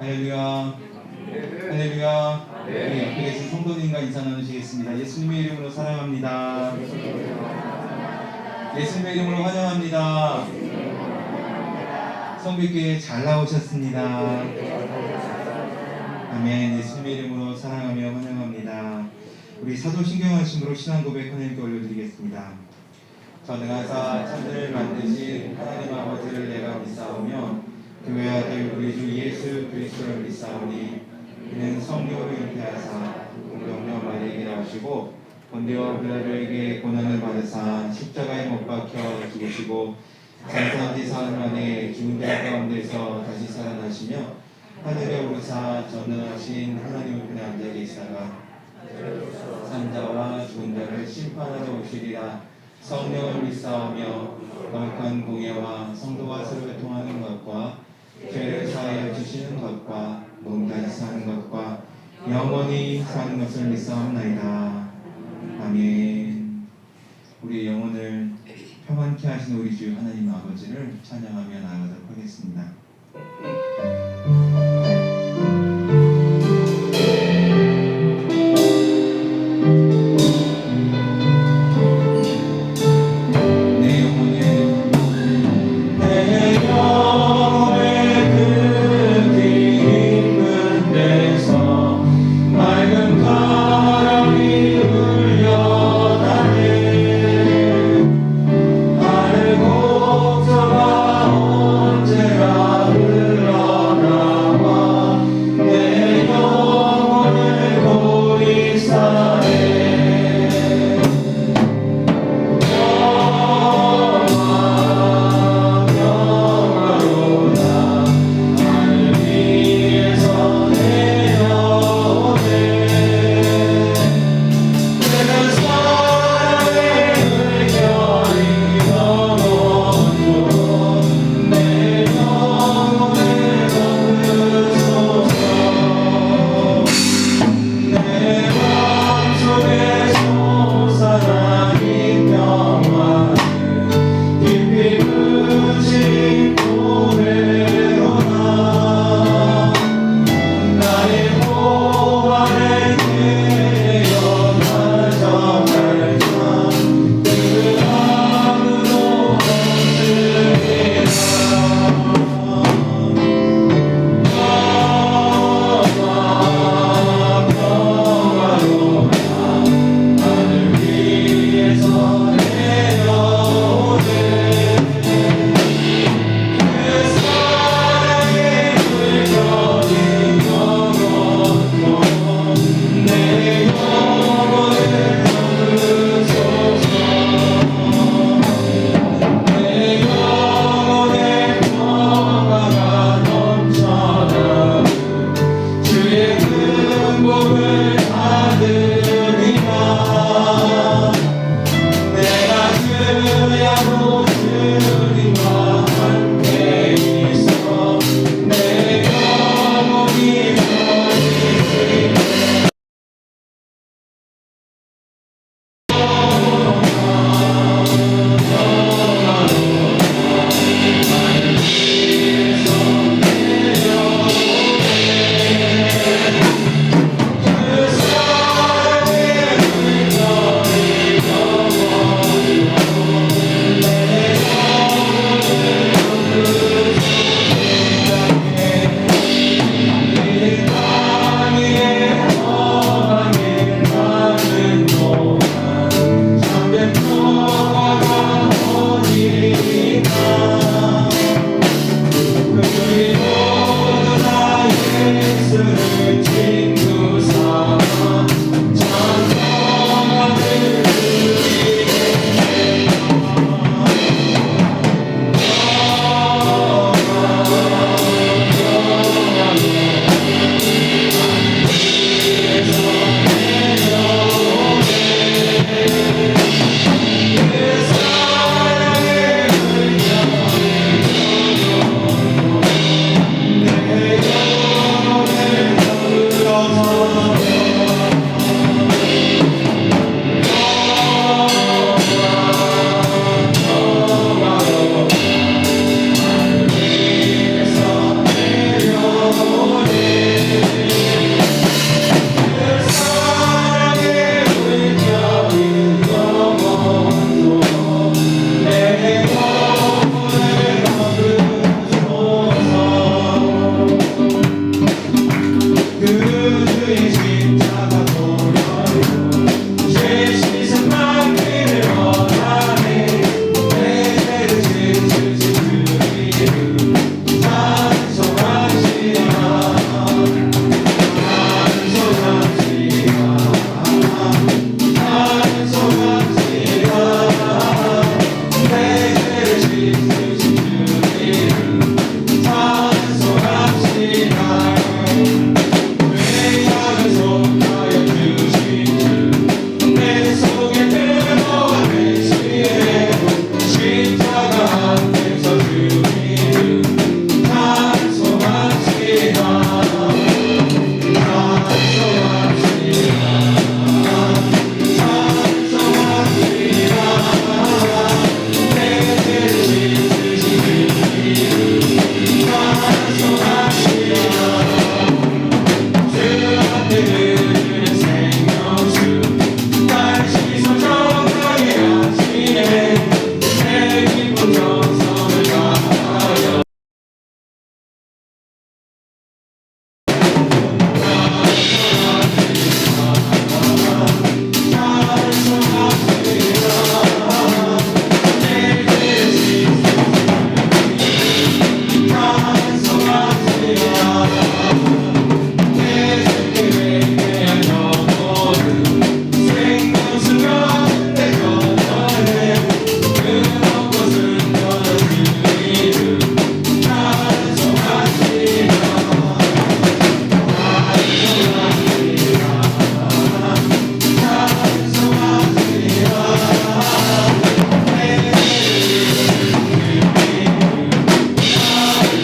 할렐루야. 할렐루야. 우리 옆에 계신 성도님과 인사 나누시겠습니다. 예수님의 이름으로 사랑합니다. 예수님의 이름으로 환영합니다. 성교교회 잘 나오셨습니다. 아멘. 예수님의 이름으로 사랑하며 환영합니다. 우리 사도신경하심으로 신앙 고백 하나님께 올려드리겠습니다. 전능하사 천지를 만드신 하나님 아버지를 내가 믿사오며 그의 아들 우리 주 예수 그리스도를 믿사오니 그는 성령으로 잉태하사 동정녀 마리아에게 나오시고 본디오 빌라도에게 고난을 받으사 십자가에 못 박혀 죽으시고 장사한 지 사흘 만에 죽은 자 가운데서 다시 살아나시며 하늘에 오르사 전능하신 하나님 편에 앉아 계시다가 산자와 죽은 자를 심판하러 오시리라. 성령을 믿사오며 거룩한 공예와 성도와 서로 통하는 것과 죄를 사하여 주시는 것과 몸까지 사는 것과 영원히 사는 것을 믿사옵나이다. 아멘. 우리 영혼을 평안케 하신 우리 주 하나님 아버지를 찬양하며 나아가도록 하겠습니다. 하늘 곡조가 언제나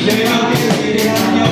내 맘에 그리 안녕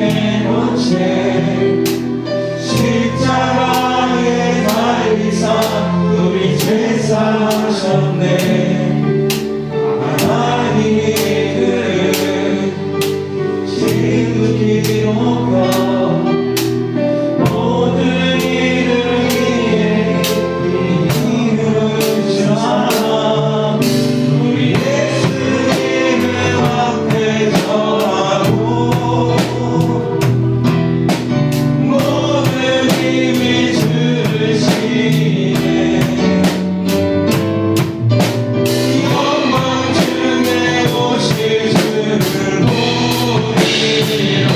내놓지 십자가에 달리사 우리 죄 사하셨네. 하나님이 그를 지극히 높여 모든 일을 위해 이름을 주사 우리 예수님의 앞에 절하고 모든 힘이 주시네. 영광 중에 오실 주를 보리라.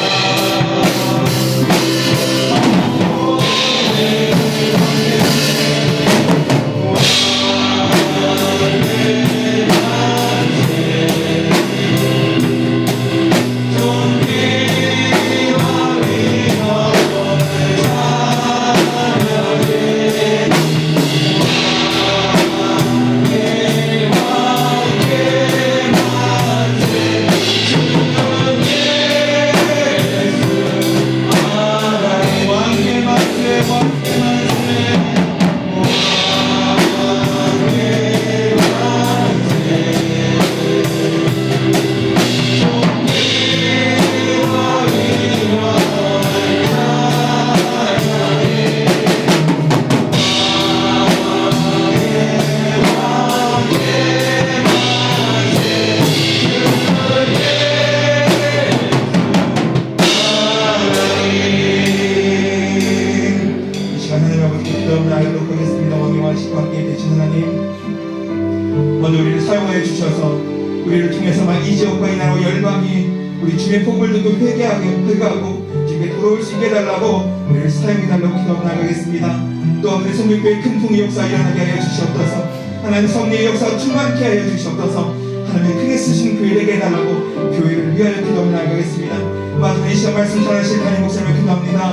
먼저 우리를 사용하여 주셔서 우리를 통해서만 이 지역과 이 나라와 열방이 우리 주의 복을 듣고 회개하고 주께 돌아올 수 있게 해달라고 우리를 사용해달라고 기도하고 나가겠습니다. 또한 우리 성육교회 큰 풍의 역사 일어나게 하여 주시옵소서. 하나님 성령의 역사 충만케 하여 주시옵소서. 하나님 크게 쓰신 교회를 되게 해달라고 교회를 위하여 기도하고 나가겠습니다. 마지막 이 시간 말씀 전하실 담임 목사님을 기도합니다.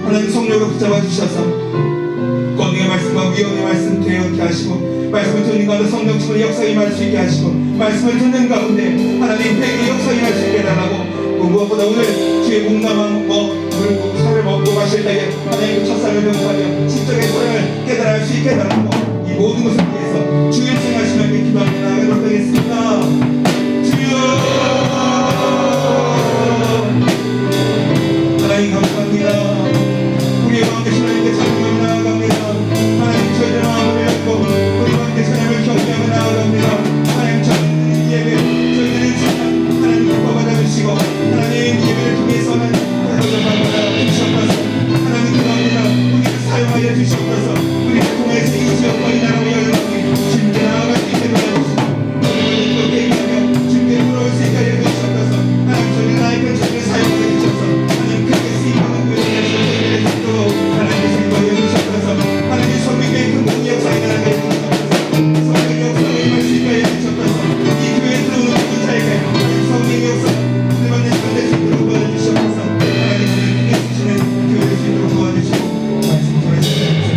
하나님 성령으로 붙잡아 주셔서 권능의 말씀과 위엄의 말씀 되어게 하시고 말씀을 듣는 가운데 성령처럼 역사에 임할 수 있게 하시고 말씀을 듣는 가운데 하나님 회개의 역사에 임할 수 있게 해달라고 무엇보다 오늘 주의 몸담아 물고 살을 먹고 마실 때에 하나님 그 첫사랑을 명하며 진정의 사랑을 깨달을 수 있게 해달라고 이 모든 것을 위해서 주의 생하시며 기도하며 나아가도록 하겠습니다. 주여 하나님 감사합니다. 우리의 마음 되신 하나님께 찬양하며 나아갑니다. 하나님 저희의 마음을 열고 우리 마음 되신 하나님을 경외하며 나아갑니다. 하나님 저희는 예배 저희는 찬양 하나님 기뻐 받아주시고 하나님 예배를 통해서 하나님 받아 주시옵소서. 하나님 기도합니다. 우리를 사용하여 주시옵소서. 우리를 통해서 이 지역과 이 나라와 열방이 주님께 나아갈 수 있게 도와주시고 우리를 또 회개하며 주님께 돌아올 수 있게 하여 주시옵소서. 하나님 저희는 나의 저희를 사용하여 주셔서 하나님 크게 쓰임받는 교회를 또 하나님의 생각하여 주시옵소서. 하나님 성령의 큰 공의 역사에 나가게 해주시옵소서. 성령의 역사에 임할 수 있게 하여 주시옵소서. 이 교회에 들어오는 이 자에게 성령의 역사 우리만의 상대 주도록 도와주시옵소서. 하나님 우리를 크게 쓰시는 교회를 주도록 도와주시고 말씀 전해주시옵소서.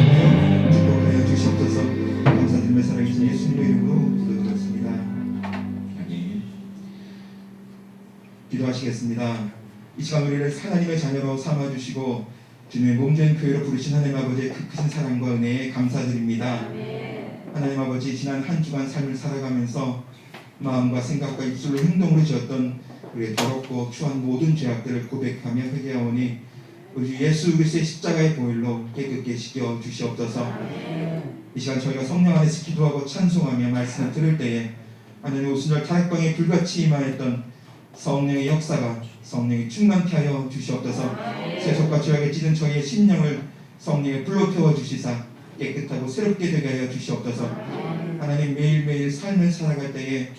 축복하여 주시옵소서. 감사드리며 살아계신 예수님의 이름으로 기도드렸습니다. 아멘. 기도하시겠습니다. 이 시간 우리를 하나님의 자녀로 삼아주시고 주님의 몸된 교회로 부르신 하나님 아버지의 그 크신 사랑과 은혜에 감사드립니다. 하나님 아버지 지난 한 주간 삶을 살아가면서 마음과 생각과 입술로 행동으로 지었던 우리의 더럽고 추한 모든 죄악들을 고백하며 회개하오니 우리 예수 그리스도의 십자가의 보혈로 깨끗게 씻겨 주시옵소서. 이 시간 저희가 성령 안에서 기도하고 찬송하며 말씀을 들을 때에 하나님 오순절 다락방에 불같이 임하였던 성령의 역사가 성령이 충만케 하여 주시옵소서. 세속과 죄악에 찌든 저희의 심령을 성령의 불로 태워 주시사 깨끗하고 새롭게 되게 하여 주시옵소서. 하나님 매일매일 삶을 살아갈 때에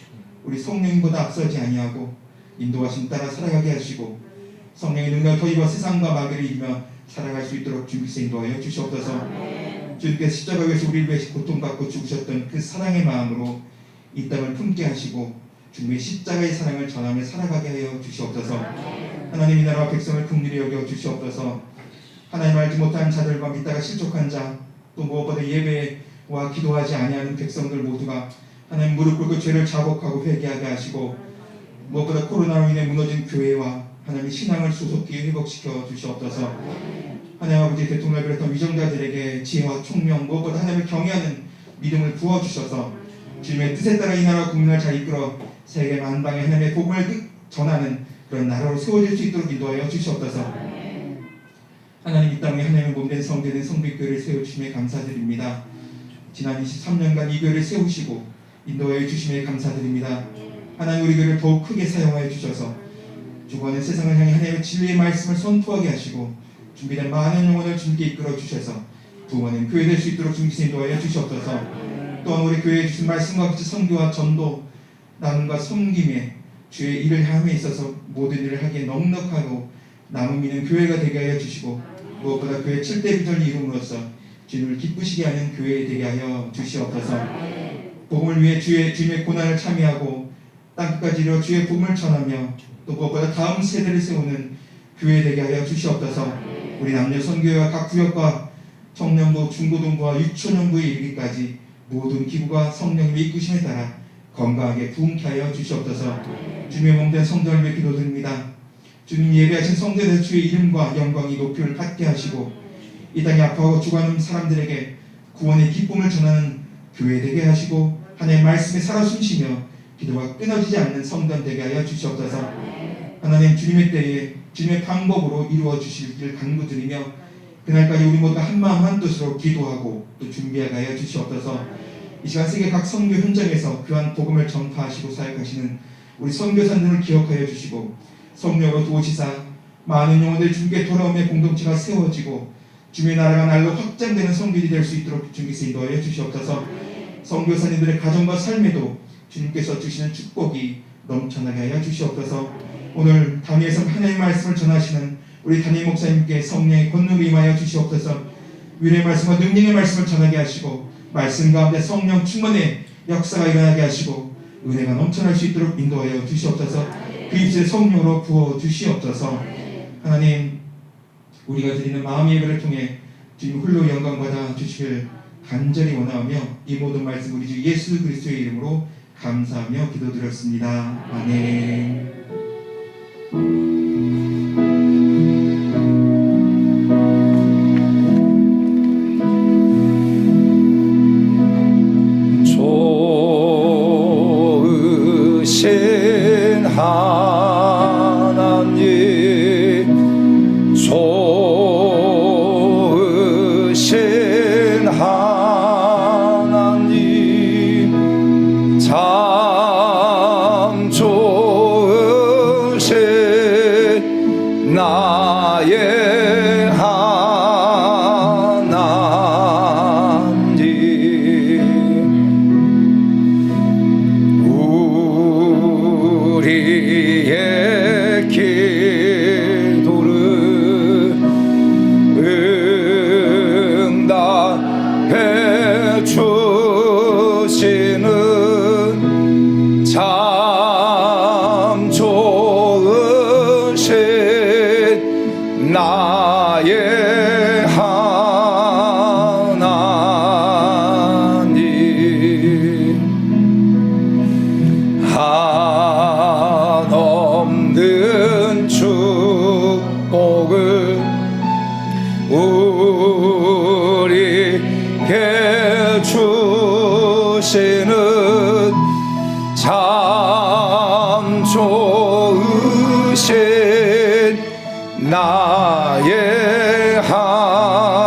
우리 성령님보다 앞서지 아니하고 인도하심 따라 살아가게 하시고 성령의 능력을 더입어 세상과 마귀를 이기며 살아갈 수 있도록 준비세 인도하여 주시옵소서. 주님께서 십자가에서 우리를 위해 고통받고 죽으셨던 그 사랑의 마음으로 이 땅을 품게 하시고 주님의 십자가의 사랑을 전하며 살아가게 하여 주시옵소서. 하나님 이 나라와 백성을 긍휼히 여겨 주시옵소서. 하나님 알지 못한 자들과 믿다가 실족한 자, 또 무엇보다 예배와 기도하지 아니하는 백성들 모두가 하나님 무릎 꿇고 죄를 자복하고 회개하게 하시고 무엇보다 코로나로 인해 무너진 교회와 하나님의 신앙을 소속히 회복시켜 주시옵소서. 하나님 아버지 대통령을 비롯한 위정자들에게 지혜와 총명 무엇보다 하나님을 경외하는 믿음을 부어주셔서 주님의 뜻에 따라 이 나라 국민을 잘 이끌어 세계 만방에 하나님의 복음을 전하는 그런 나라로 세워질 수 있도록 인도하여 주시옵소서. 하나님 이 땅에 하나님의 몸된 성도된 성도교회를 세워주심에 감사드립니다. 지난 23년간 이 교회를 세우시고 인도하여 주심에 감사드립니다. 하나님 우리 교회를 더욱 크게 사용하여 주셔서 죽어가는 세상을 향해 하나님의 진리의 말씀을 선포하게 하시고 준비된 많은 영혼을 주님께 이끌어 주셔서 부모는 교회 될 수 있도록 주님께서 인도하여 주시옵소서. 또한 우리 교회에 주신 말씀과 같이 선교와 전도 나눔과 섬김에 주의 일을 함에 있어서 모든 일을 하기에 넉넉하고 남은 믿는 교회가 되게 하여 주시고 무엇보다 교회 7대 비전을 이룸으로써 주님을 기쁘시게 하는 교회 되게 하여 주시옵소서. 복음을 위해 주님의 고난을 참여하고 땅끝까지 이르러 주의 복음을 전하며 또 무엇보다 다음 세대를 세우는 교회 되게 하여 주시옵소서. 우리 남녀 선교회와 각 구역과 청년부, 중고등부와 유치원부에 이르기까지 모든 기구가 성령님의 이끄심에 따라 건강하게 부흥케 하여 주시옵소서. 주님의 몸된 성도를 위해 기도드립니다. 주님 예배하신 성도에 주의 이름과 영광이 높임을 받게 하시고 이 땅에 아파하고 죽어가는 사람들에게 구원의 기쁨을 전하는 교회 되게 하시고 하나님의 말씀에 살아 숨쉬며 기도가 끊어지지 않는 성전 되게 하여 주시옵소서. 하나님 주님의 때에 주님의 방법으로 이루어 주시길 간구드리며 그날까지 우리 모두가 한마음 한뜻으로 기도하고 또 준비하게 하여 주시옵소서. 이 시간 세계 각 선교 현장에서 그한 복음을 전파하시고 사역하시는 우리 선교사님을 기억하여 주시고 성령으로 도우시사 많은 영혼들이 주님께 돌아오며 공동체가 세워지고 주님의 나라가 날로 확장되는 선교들이 될 수 있도록 주님께서 인도하여 주시옵소서. 선교사님들의 가정과 삶에도 주님께서 주시는 축복이 넘쳐나게 하여 주시옵소서. 오늘 담에서 하나님의 말씀을 전하시는 우리 담임 목사님께 성령의 권능을 임하여 주시옵소서. 위로의 말씀과 능력의 말씀을 전하게 하시고 말씀 가운데 성령 충만의 역사가 일어나게 하시고 은혜가 넘쳐날 수 있도록 인도하여 주시옵소서. 그 입술에 성령으로 부어 주시옵소서. 하나님 우리가 드리는 마음의 예배를 통해 주님 홀로 영광 받아 주시길 간절히 원하며 이 모든 말씀 우리 주 예수 그리스도의 이름으로 감사하며 기도드렸습니다. 아멘. 좋으신 하나님, 좋으신 하나님, 참 좋으신 나의 하나님, 우리의 기도를 응답해 주시는 참 좋으신 나의 하나님, 한없는 축복을 우리에게 주시는 참 좋으신 나의 하나님.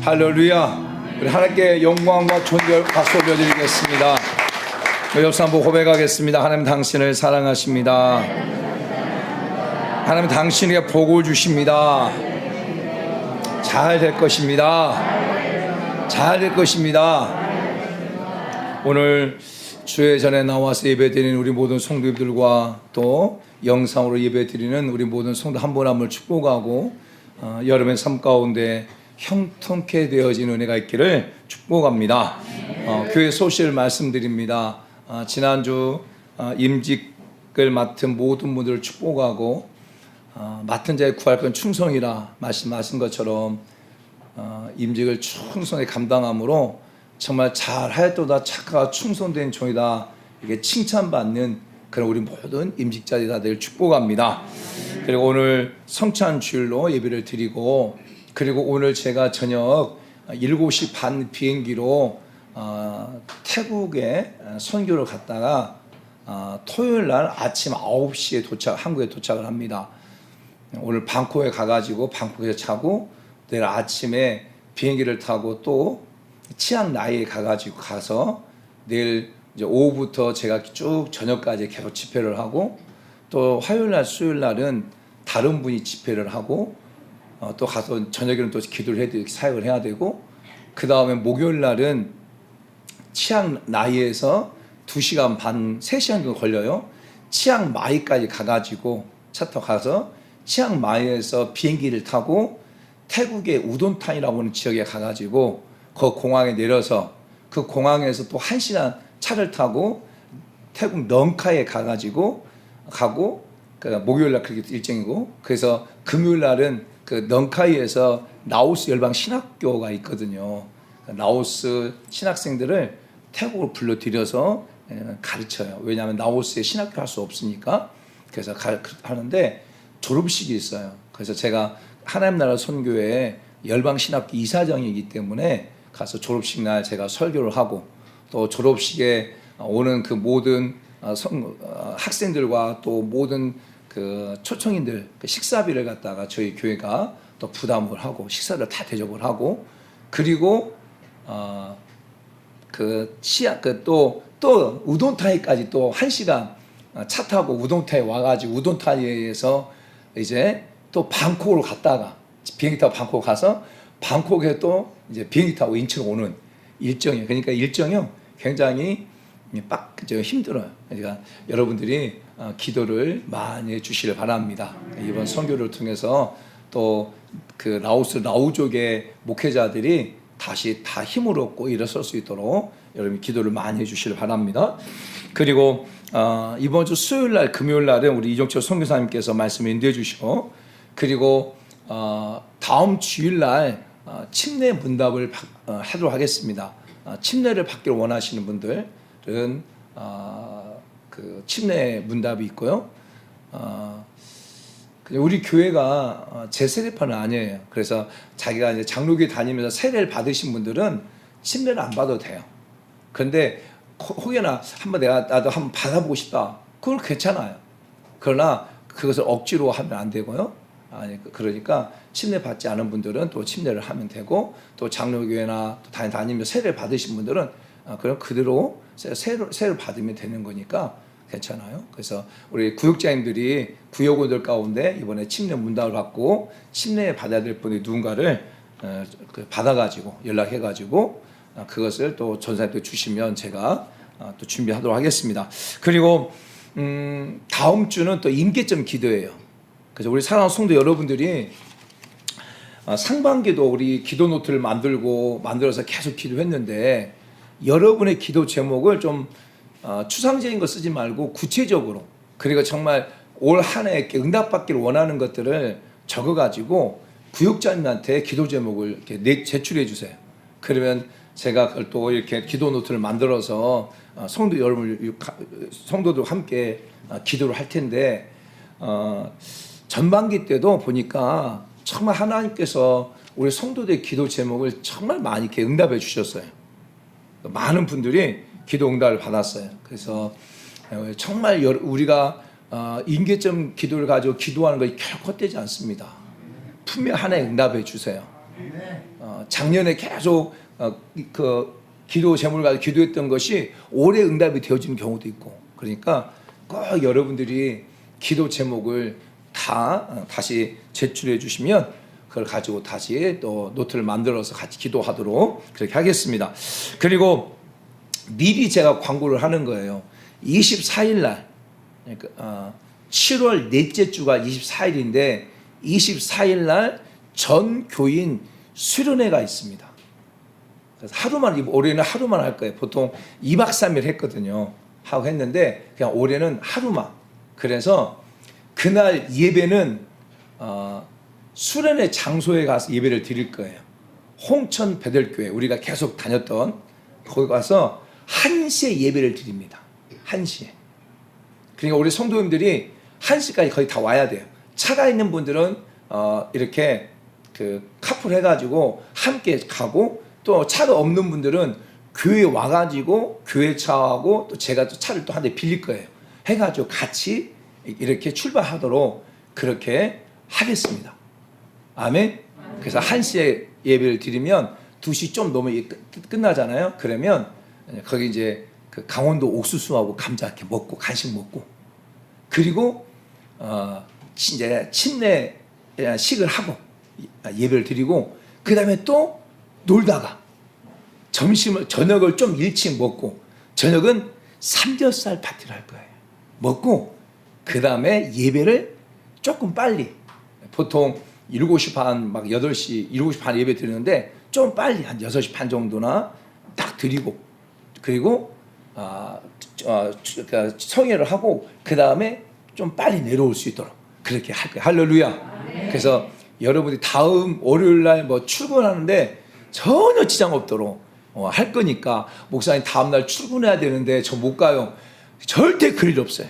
할렐루야. 우리 하나님께 영광과 존귀와 박수 올려드리겠습니다. 옆 사람 보고 고백하겠습니다. 하나님 당신을 사랑하십니다. 하나님 당신에게 복을 주십니다. 잘 될 것입니다. 잘 될 것입니다. 오늘 주의 전에 나와서 예배드리는 우리 모든 성도들과 또 영상으로 예배드리는 우리 모든 성도 한 분 한 분 축복하고 여름의 삶 가운데 형통케 되어진 은혜가 있기를 축복합니다. 교회 소식을 말씀드립니다. 지난주 임직을 맡은 모든 분들을 축복하고 맡은 자의 구할 건 충성이라 말씀하신 것처럼 임직을 충성히 감당함으로 정말 잘하였도다 착하고 충성된 종이다 이게 칭찬받는 그런 우리 모든 임직자들이 다들 축복합니다. 그리고 오늘 성찬 주일로 예배를 드리고, 그리고 오늘 제가 저녁 7시 반 비행기로 태국에 선교를 갔다가 토요일 날 아침 9시에 한국에 도착을 합니다. 오늘 방콕에 가가지고 방콕에서 자고 내일 아침에 비행기를 타고 또 치앙라이에 가서 내일 이제 오후부터 제가 쭉 저녁까지 계속 집회를 하고, 또 화요일 날 수요일 날은 다른 분이 집회를 하고, 또 가서 저녁에는 또 기도를 해야 되고 사역을 해야 되고, 그 다음에 목요일 날은 치앙라이에서 2시간 반, 3시간 정도 걸려요. 치앙마이까지 가가지고 차 타고 가서 치앙마이에서 비행기를 타고 태국의 우돈탄이라고 하는 지역에 가가지고 그 공항에 내려서 그 공항에서 또 1시간 차를 타고 태국 넝카에 가가지고 그 목요일 날 그렇게 일정이고, 그래서 금요일 날은 그 넝카이에서 라오스 열방 신학교가 있거든요. 라오스 신학생들을 태국으로 불러들여서 가르쳐요. 왜냐하면 라오스에 신학교 할 수 없으니까. 그래서 하는데 졸업식이 있어요. 그래서 제가 하나님 나라 선교회 열방 신학교 이사장이기 때문에 가서 졸업식 날 제가 설교를 하고, 또 졸업식에 오는 그 모든 학생들과 또 모든 그 초청인들 그 식사비를 갖다가 저희 교회가 또 부담을 하고 식사를 다 대접을 하고, 그리고 또 우돈타이까지 또 1시간 차 타고 우돈타이 와가지고 우돈타이에서 이제 또 방콕으로 갔다가 비행기 타고 방콕 가서 방콕에 또 이제 비행기 타고 인천 오는 일정이에요. 그러니까 일정이 굉장히 힘들어요. 그러니까 여러분들이 기도를 많이 해주시길 바랍니다. 이번 선교를 통해서 또 그 라오족의 목회자들이 다시 다 힘을 얻고 일어설 수 있도록 여러분이 기도를 많이 해주시길 바랍니다. 그리고 이번 주 수요일 날, 금요일 날은 우리 이종철 선교사님께서 말씀을 인도해 주시고, 그리고 다음 주일 날 침례 문답을 하도록 하겠습니다. 침례를 받기를 원하시는 분들은 그 침례 문답이 있고요. 우리 교회가 재세례파는 아니에요. 그래서 자기가 이제 장로교회 다니면서 세례를 받으신 분들은 침례를 안 받아도 돼요. 그런데 혹여나 나도 한번 받아보고 싶다, 그건 괜찮아요. 그러나 그것을 억지로 하면 안 되고요. 그러니까 침례 받지 않은 분들은 또 침례를 하면 되고, 또 장로교회나 또 다니면서 세례를 받으신 분들은 그럼 그대로 세례를 받으면 되는 거니까 괜찮아요. 그래서 우리 구역자님들이 구역원들 가운데 이번에 침례 문답을 받고 침례 받아야 될 분이 누군가를 받아가지고 연락해가지고 그것을 또 전사님께 주시면 제가 또 준비하도록 하겠습니다. 그리고 다음 주는 또 임계점 기도예요. 그래서 우리 사랑하는 성도 여러분들이 상반기도 우리 기도 노트를 만들어서 계속 기도했는데, 여러분의 기도 제목을 좀 추상적인 거 쓰지 말고 구체적으로, 그리고 정말 올 한 해 응답받기를 원하는 것들을 적어가지고 구역자님한테 기도 제목을 이렇게 제출해 주세요. 그러면 제가 그걸 또 이렇게 기도 노트를 만들어서 성도들 함께 기도를 할 텐데, 전반기 때도 보니까 정말 하나님께서 우리 성도들의 기도 제목을 정말 많이 이렇게 응답해 주셨어요. 많은 분들이 기도 응답을 받았어요. 그래서 정말 우리가 임계점 기도를 가지고 기도하는 것이 결코 헛되지 않습니다. 분명 하나에 응답해 주세요. 작년에 계속 그 기도 제목을 가지고 기도했던 것이 올해 응답이 되어지는 경우도 있고, 그러니까 꼭 여러분들이 기도 제목을 다시 제출해 주시면 그걸 가지고 다시 또 노트를 만들어서 같이 기도하도록 그렇게 하겠습니다. 그리고 미리 제가 광고를 하는 거예요. 24일 날, 그러니까 7월 넷째 주가 24일인데 24일 날 전 교인 수련회가 있습니다. 그래서 올해는 하루만 할 거예요. 보통 2박 3일 했거든요. 하고 했는데 그냥 올해는 하루만. 그래서 그날 예배는 수련회 장소에 가서 예배를 드릴 거예요. 홍천 베들교회, 우리가 계속 다녔던 거기 가서 1시에 예배를 드립니다. 1시에. 그러니까 우리 성도님들이 1시까지 거의 다 와야 돼요. 차가 있는 분들은 이렇게 그 카풀 해가지고 함께 가고, 또 차가 없는 분들은 교회에 와가지고 교회 차하고 또 제가 또 차를 또 한 대 빌릴 거예요. 해가지고 같이 이렇게 출발하도록 그렇게 하겠습니다. 아멘. 그래서 1시에 예배를 드리면 2시 좀 넘으면 끝나잖아요. 그러면 거기 이제 그 강원도 옥수수하고 감자 이렇게 먹고 간식 먹고, 그리고 이제 침례식을 하고 예배를 드리고, 그 다음에 또 놀다가 저녁을 좀 일찍 먹고, 저녁은 삼겹살 파티를 할 거예요. 먹고 그 다음에 예배를 조금 빨리, 보통 7시 반, 막 8시, 7시 반 예배 드리는데 좀 빨리 한 6시 반 정도나 딱 드리고, 그리고 그러니까 성회를 하고 그 다음에 좀 빨리 내려올 수 있도록 그렇게 할 거예요. 할렐루야. 그래서 여러분이 다음 월요일 날 뭐 출근하는데 전혀 지장 없도록 할 거니까, 목사님 다음 날 출근해야 되는데 저 못 가요. 절대 그럴 일 없어요.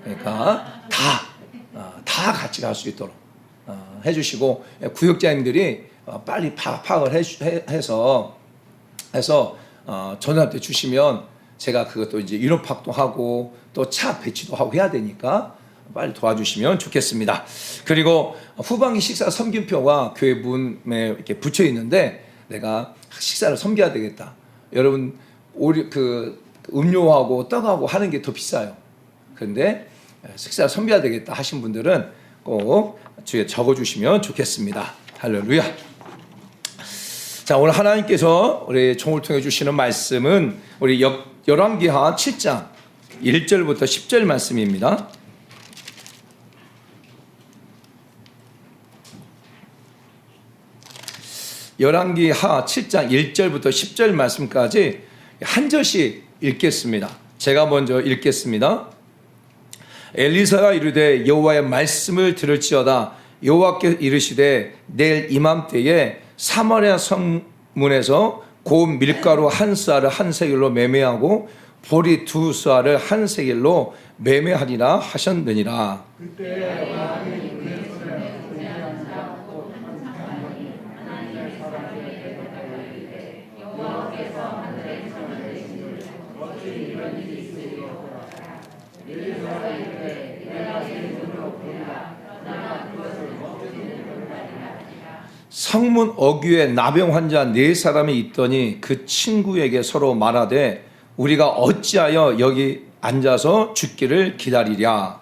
그러니까 다 같이 갈 수 있도록 해주시고, 구역장님들이 빨리 파악을 해서 저한테 주시면 제가 그것도 이제 인원파악도 또 차 배치도 하고 해야 되니까 빨리 도와주시면 좋겠습니다. 그리고 후반기 식사 섬김표가 교회 문에 이렇게 붙여 있는데, 내가 식사를 섬겨야 되겠다. 여러분, 그 음료하고 떡하고 하는 게 더 비싸요. 그런데 식사를 섬겨야 되겠다 하신 분들은 꼭 주에 적어주시면 좋겠습니다. 할렐루야. 자, 오늘 하나님께서 우리 종을 통해 주시는 말씀은 우리 열왕기하 7장 1절부터 10절 말씀입니다. 열왕기하 7장 1절부터 10절 말씀까지 한 절씩 읽겠습니다. 제가 먼저 읽겠습니다. 엘리사가 이르되 여호와의 말씀을 들을지어다. 여호와께서 이르시되 내일 이맘때에 사마리아 성문에서 고운 밀가루 한 쌀을 한 세겔로 매매하고 보리 두 쌀을 한 세겔로 매매하리라 하셨느니라. 성문 어귀에 나병 환자 4사람이 있더니 그 친구에게 서로 말하되 우리가 어찌하여 여기 앉아서 죽기를 기다리랴.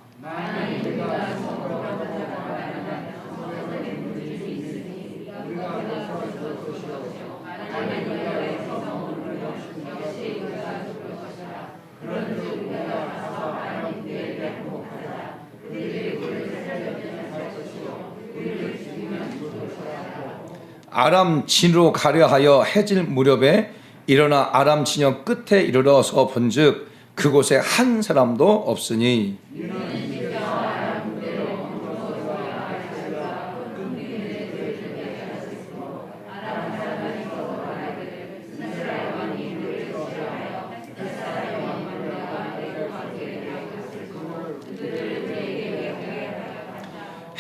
아람 진으로 가려 하여 해질 무렵에 일어나 아람 진영 끝에 이르러서 본즉 그곳에 한 사람도 없으니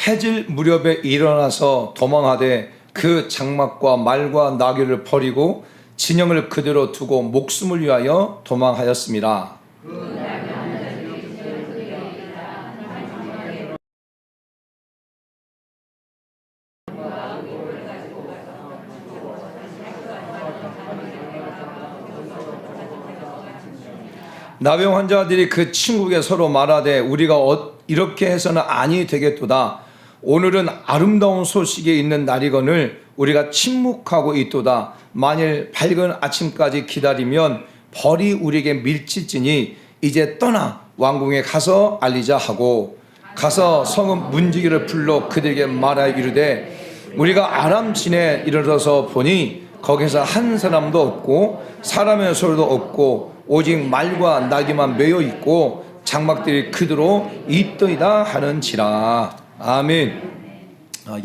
해질 무렵에 일어나서 도망하되 그 장막과 말과 나귀를 버리고 진영을 그대로 두고 목숨을 위하여 도망하였습니다. 나병 환자들이 그 친구에게 서로 말하되 우리가 이렇게 해서는 아니 되겠도다. 오늘은 아름다운 소식이 있는 날이거늘 우리가 침묵하고 있도다. 만일 밝은 아침까지 기다리면 벌이 우리에게 밀칠지니 이제 떠나 왕궁에 가서 알리자 하고 가서 성읍 문지기를 불러 그들에게 말하여 이르되 우리가 아람 진에 이르러서 보니 거기서 한 사람도 없고 사람의 소리도 없고 오직 말과 나귀만 매여 있고 장막들이 그대로 있더이다 하는지라. 아멘.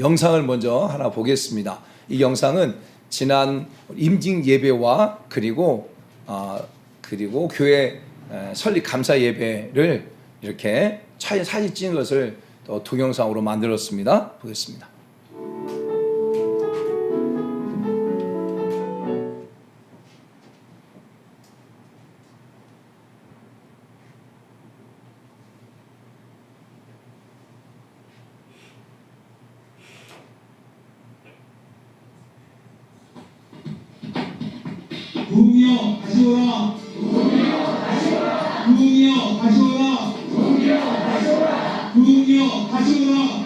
영상을 먼저 하나 보겠습니다. 이 영상은 지난 임직 예배와 그리고 교회 설립 감사 예배를 이렇게 사진 찍은 것을 또 동영상으로 만들었습니다. 보겠습니다. 부흥이여 다시 오라. 부흥이여 다시 오라. 부흥이여 다시 오라. 부흥이여 다시 오라.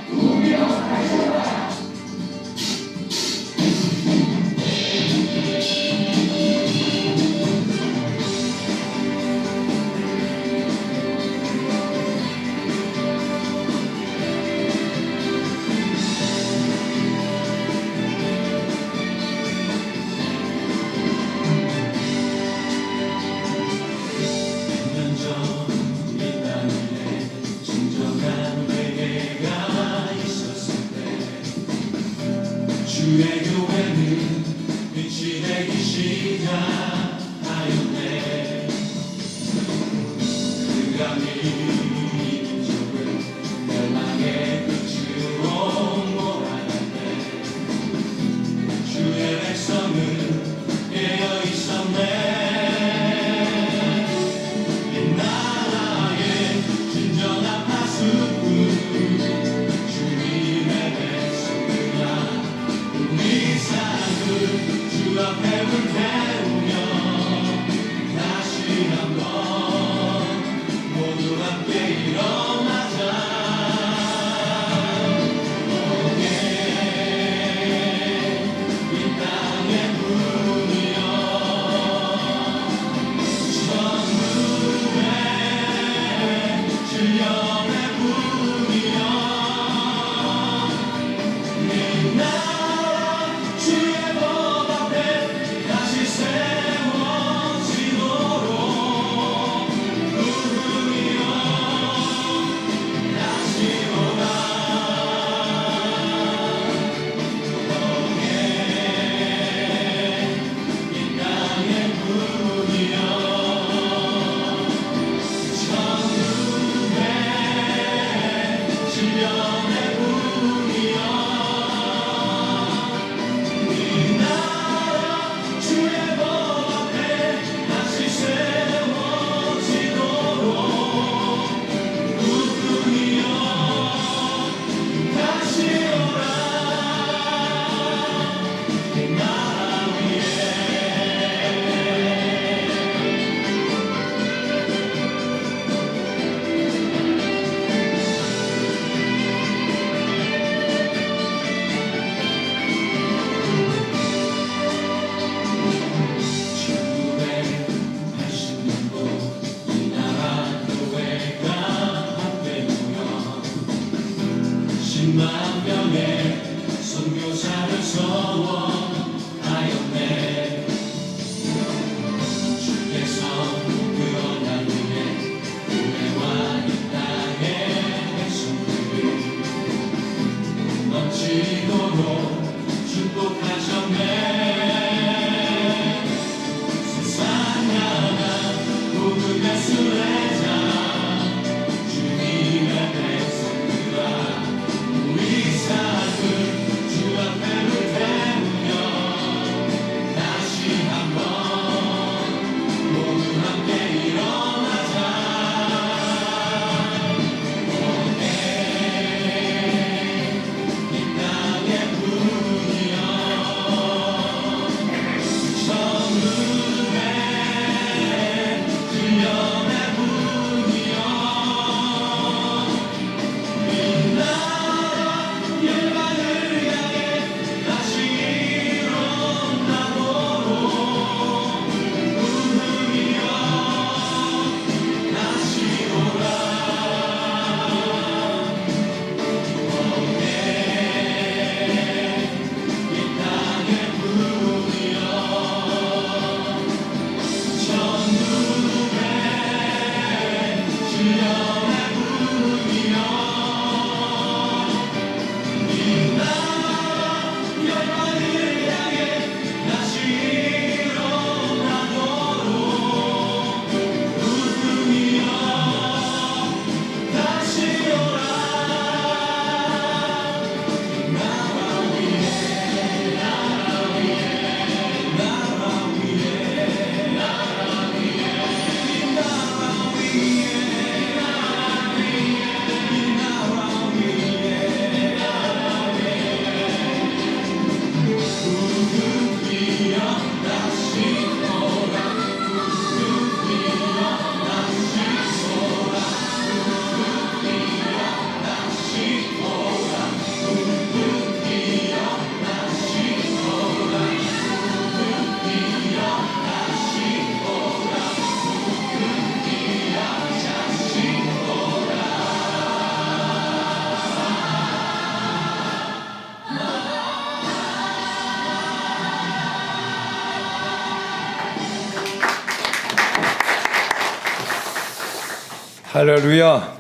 할렐루야.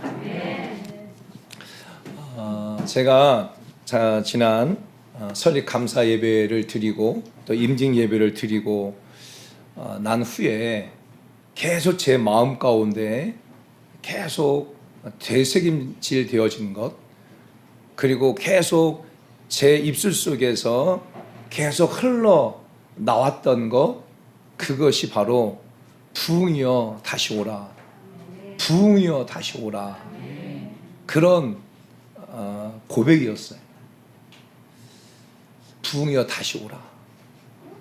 제가 지난 설립 감사 예배를 드리고 또 임직 예배를 드리고 난 후에 계속 제 마음 가운데 계속 되새김질 되어진 것, 그리고 계속 제 입술 속에서 계속 흘러 나왔던 것, 그것이 바로 부흥이여 다시 오라, 부흥이여 다시 오라, 그런 고백이었어요. 부흥이여 다시 오라.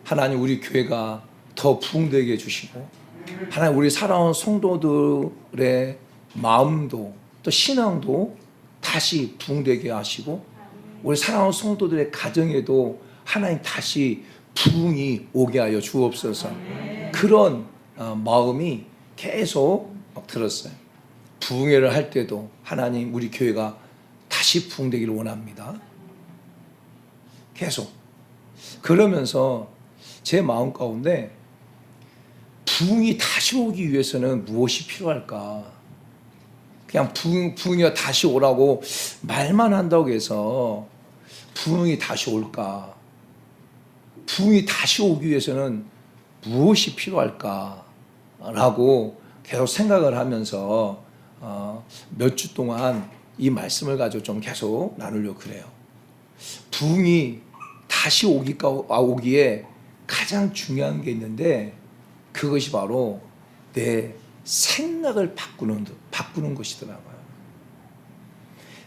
하나님 우리 교회가 더 부흥되게 해주시고, 하나님 우리 살아온 성도들의 마음도 또 신앙도 다시 부흥되게 하시고, 우리 사랑하는 성도들의 가정에도 하나님 다시 부흥이 오게 하여 주옵소서. 그런 마음이 계속 들었어요. 부흥회를 할 때도 하나님 우리 교회가 다시 부흥되기를 원합니다. 계속 그러면서 제 마음 가운데 부흥이 다시 오기 위해서는 무엇이 필요할까? 그냥 부흥이 다시 오라고 말만 한다고 해서 부흥이 다시 올까? 부흥이 다시 오기 위해서는 무엇이 필요할까? 라고 계속 생각을 하면서 몇 주 동안 이 말씀을 가지고 좀 계속 나누려고 그래요. 부흥이 다시 오기에 가장 중요한 게 있는데, 그것이 바로 내 생각을 바꾸는 것이더라고요.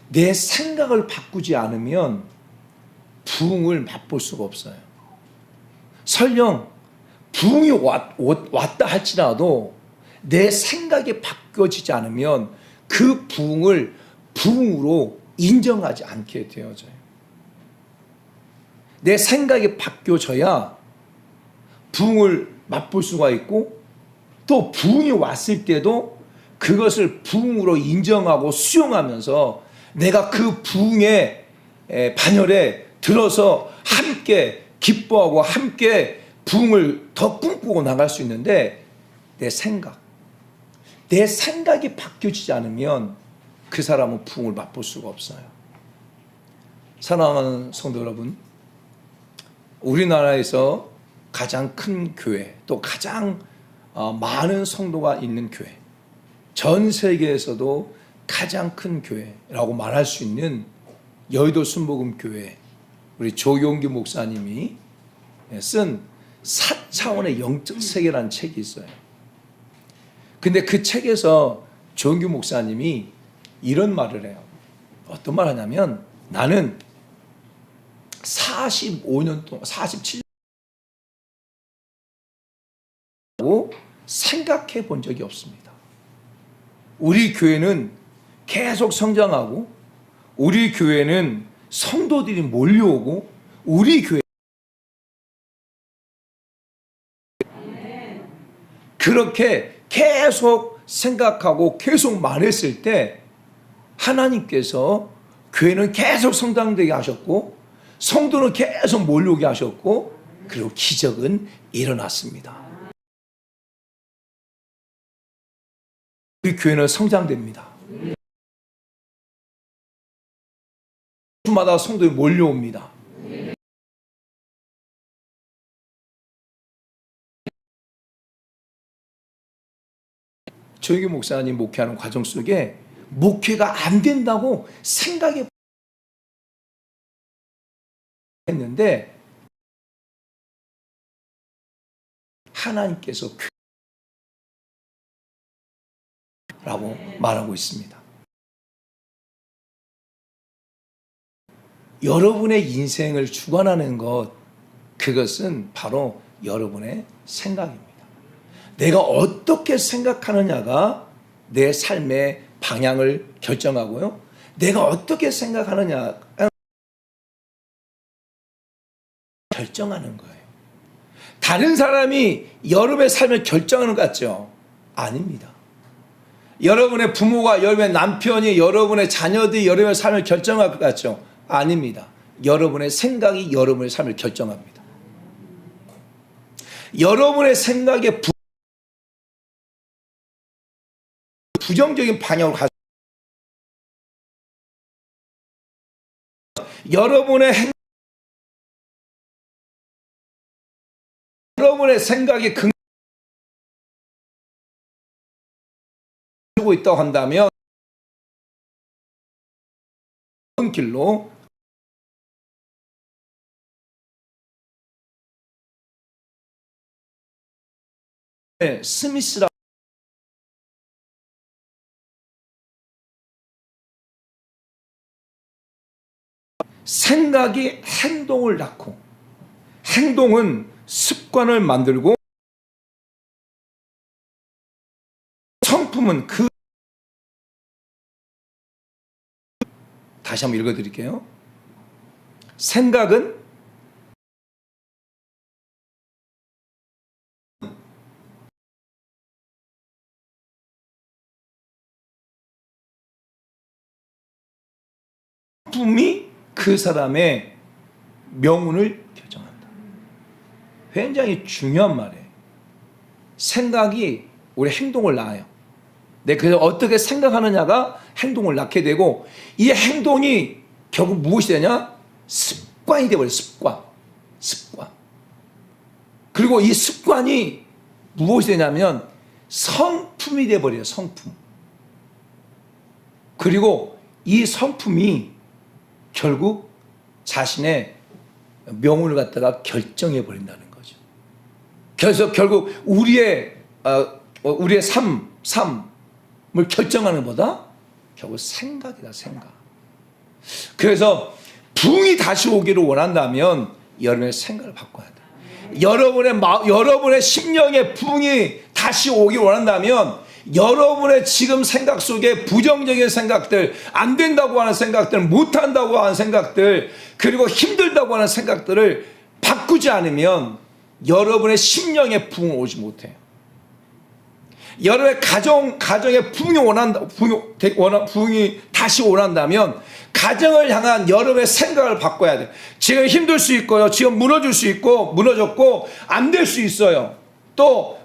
내 생각을 바꾸지 않으면 부흥을 맛볼 수가 없어요. 설령 부흥이 왔다 할지라도 내 생각이 바뀌어지지 않으면 그 부흥을 부흥으로 인정하지 않게 되어져요. 내 생각이 바뀌어져야 부흥을 맛볼 수가 있고, 또 부흥이 왔을 때도 그것을 부흥으로 인정하고 수용하면서 내가 그 부흥의 반열에 들어서 함께 기뻐하고 함께 부흥을 더 꿈꾸고 나갈 수 있는데, 내 생각이 바뀌어지지 않으면 그 사람은 부흥을 맛볼 수가 없어요. 사랑하는 성도 여러분, 우리나라에서 가장 큰 교회, 또 가장 많은 성도가 있는 교회, 전 세계에서도 가장 큰 교회라고 말할 수 있는 여의도 순복음교회, 우리 조용기 목사님이 쓴 4차원의 영적 세계라는 책이 있어요. 근데 그 책에서 조용기 목사님이 이런 말을 해요. 어떤 말 하냐면, 나는 45년 동안 47년 생각해 본 적이 없습니다. 우리 교회는 계속 성장하고, 우리 교회는 성도들이 몰려오고, 우리 교회 그렇게 계속 생각하고 계속 말했을 때 하나님께서 교회는 계속 성장되게 하셨고, 성도는 계속 몰려오게 하셨고, 그리고 기적은 일어났습니다. 우리 교회는 성장됩니다. 주마다 성도들이 몰려옵니다. 조용기 목사님 목회하는 과정 속에 목회가 안 된다고 했는데, 하나님께서 라고 말하고 있습니다. 여러분의 인생을 주관하는 것, 그것은 바로 여러분의 생각입니다. 내가 어떻게 생각하느냐가 내 삶의 방향을 결정하고요, 내가 어떻게 생각하느냐가 결정하는 거예요. 다른 사람이 여러분의 삶을 결정하는 것 같죠? 아닙니다. 여러분의 부모가, 여러분의 남편이, 여러분의 자녀들이 여러분의 삶을 결정할 것 같죠? 아닙니다. 여러분의 생각이 여러분의 삶을 결정합니다. 여러분의 생각에 부정적인 방향으로 가. 여러분의 생각이 긍정되고 있다고 한다면 그런 길로 스미스라 생각이 행동을 낳고 행동은 습관을 만들고 성품은 다시 한번 읽어드릴게요. 생각은 성품이 그 사람의 명운을 결정한다. 굉장히 중요한 말이에요. 생각이 우리 행동을 낳아요. 그래서 어떻게 생각하느냐가 행동을 낳게 되고 이 행동이 결국 무엇이 되냐? 습관이 되어버려요. 습관. 그리고 이 습관이 무엇이 되냐면 성품이 되어버려요. 성품. 그리고 이 성품이 결국 자신의 명운을 갖다가 결정해 버린다는 거죠. 그래서 결국 우리의 삶을 결정하는 것보다 결국 생각이다. 생각. 그래서 부흥이 다시 오기를 원한다면 여러분의 생각을 바꿔야 돼. 여러분의 심령의 부흥이 다시 오기를 원한다면 여러분의 지금 생각 속에 부정적인 생각들, 안 된다고 하는 생각들, 못한다고 하는 생각들, 그리고 힘들다고 하는 생각들을 바꾸지 않으면 여러분의 심령의 부흥이 오지 못해요. 여러분의 가정의 부흥이 다시 원한다면 가정을 향한 여러분의 생각을 바꿔야 돼요. 지금 힘들 수 있고요. 지금 무너질 수 있고, 무너졌고, 안 될 수 있어요. 또,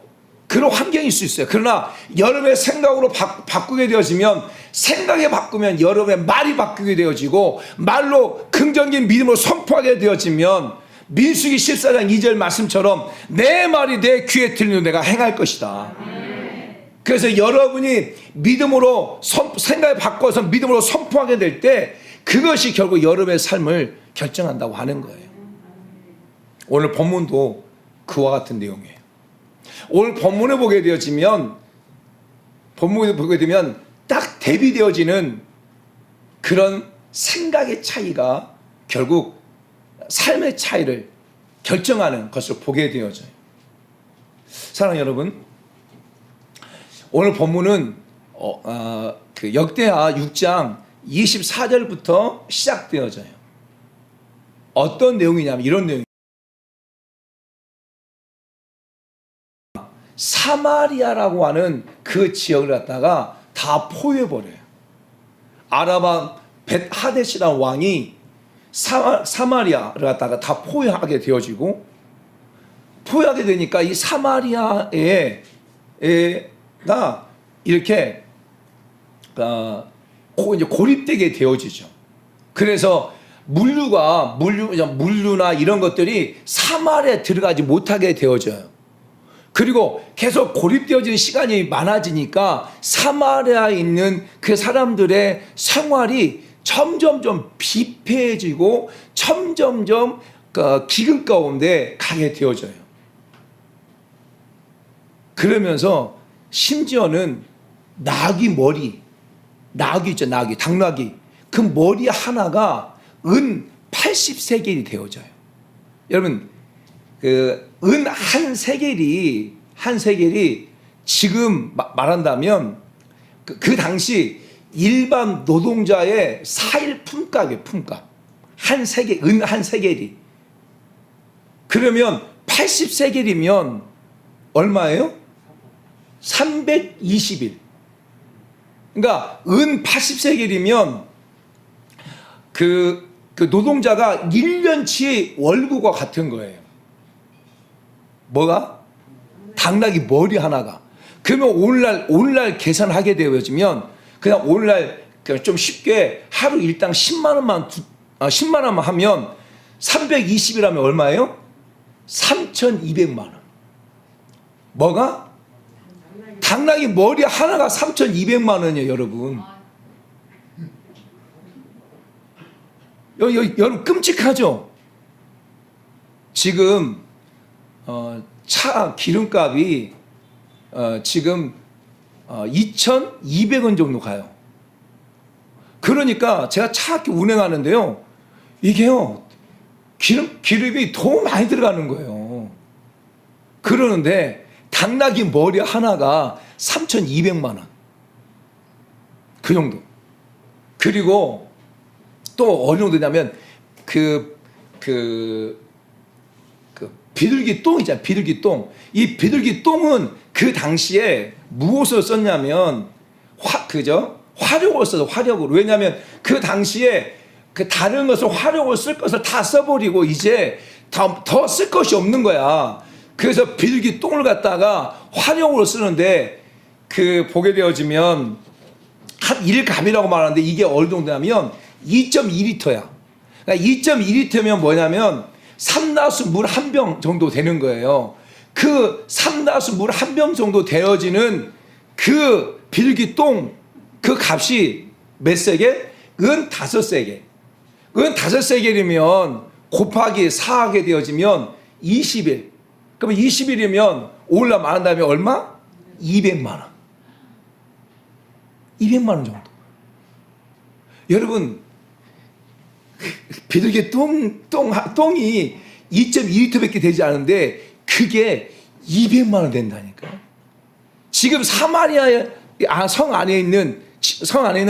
그런 환경일 수 있어요. 그러나 여러분의 생각으로 바꾸게 되어지면 생각에 바꾸면 여러분의 말이 바꾸게 되어지고 말로 긍정적인 믿음으로 선포하게 되어지면 민수기 14장 2절 말씀처럼 내 말이 내 귀에 들리는 내가 행할 것이다. 그래서 여러분이 믿음으로 생각을 바꿔서 믿음으로 선포하게 될 때 그것이 결국 여러분의 삶을 결정한다고 하는 거예요. 오늘 본문도 그와 같은 내용이에요. 오늘 본문을 보게 되면 딱 대비되어지는 그런 생각의 차이가 결국 삶의 차이를 결정하는 것을 보게 되어져요. 사랑하는 여러분, 오늘 본문은 그 역대하 6장 24절부터 시작되어져요. 어떤 내용이냐면 이런 내용. 사마리아라고 하는 그 지역을 갖다가 다 포위해버려요. 아람 벳하데스라는 왕이 사마리아를 갖다가 다 포위하게 되어지고, 포위하게 되니까 이 사마리아가 이렇게 이제 고립되게 되어지죠. 그래서 물류나 이런 것들이 사마리아에 들어가지 못하게 되어져요. 그리고 계속 고립되어지는 시간이 많아지니까 사마리아에 있는 그 사람들의 생활이 점점점 비폐해지고 점점점 기근 가운데 가게 되어져요. 그러면서 심지어는 나귀 있죠. 당나귀. 그 머리 하나가 은 80세겔이 되어져요. 여러분, 은 한 세겔이 지금 말한다면 그 당시 일반 노동자의 4일 품값이에요. 품값. 은 한 세겔이. 그러면 80세겔이면 얼마예요? 320일. 그러니까 은 80세겔이면 그 노동자가 1년치 월급과 같은 거예요. 뭐가? 당나귀 머리 하나가. 그러면 오늘날 계산하게 되어지면 그냥 오늘날 그냥 좀 쉽게 하루 일당 10만 원만 10만 원만 하면 320이라면 얼마예요? 3,200만 원. 뭐가? 당나귀 머리 하나가 3,200만 원이에요, 여러분. 여러분 끔찍하죠? 지금 차 기름값이 지금 2,200원 정도 가요. 그러니까 제가 차 운행하는데요, 이게요 기름이 더 많이 들어가는 거예요. 그러는데 당나귀 머리 하나가 3,200만 원. 그 정도. 그리고 또 어느 정도냐면 그 비둘기 똥 있잖아요. 비둘기 똥. 이 비둘기 똥은 그 당시에 무엇을 썼냐면 화력을 써서 화력으로. 왜냐하면 그 당시에 그 다른 것을 화력을 쓸 것을 다 써버리고 이제 더 쓸 것이 없는 거야. 그래서 비둘기 똥을 갖다가 화력으로 쓰는데 그 보게 되어지면 한 1감이라고 말하는데 이게 어느 정도냐면 2.2리터야. 그러니까 2.2리터면 뭐냐면 삼다수 물 한 병 정도 되는 거예요. 그 삼다수 물 한 병 정도 되어지는 그 비둘기 똥 그 값이 몇 세계? 5세계. 5세계이면 곱하기 4하게 되어지면 20일. 그러면 20일이면 오늘날 말한 다음에 얼마? 200만 원. 200만 원 정도. 여러분 비둘기 똥이 2.2리터밖에 되지 않은데 그게 200만 원 된다니까. 지금 사마리아 성 안에 있는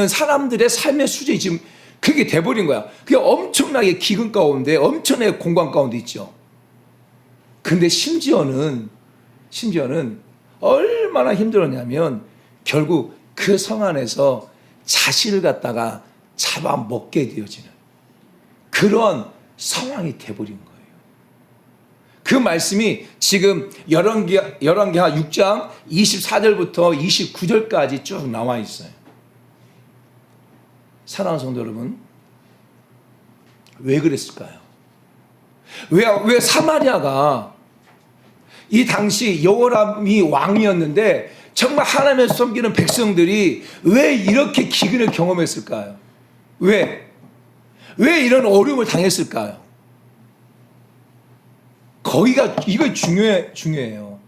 사람들의 삶의 수준이 지금 그게 돼버린 거야. 그게 엄청나게 기근 가운데, 엄청나게 공간 가운데 있죠. 근데 심지어는 얼마나 힘들었냐면 결국 그 성 안에서 자신을 갖다가 잡아먹게 되어지는 그런 상황이 돼버린 거예요. 그 말씀이 지금 열왕기하 6장 24절부터 29절까지 쭉 나와 있어요. 사랑하는 성도 여러분, 왜 그랬을까요? 왜 사마리아가 이 당시 여호람이 왕이었는데 정말 하나님을 섬기는 백성들이 왜 이렇게 기근을 경험했을까요? 왜 이런 어려움을 당했을까요? 이거 중요해요.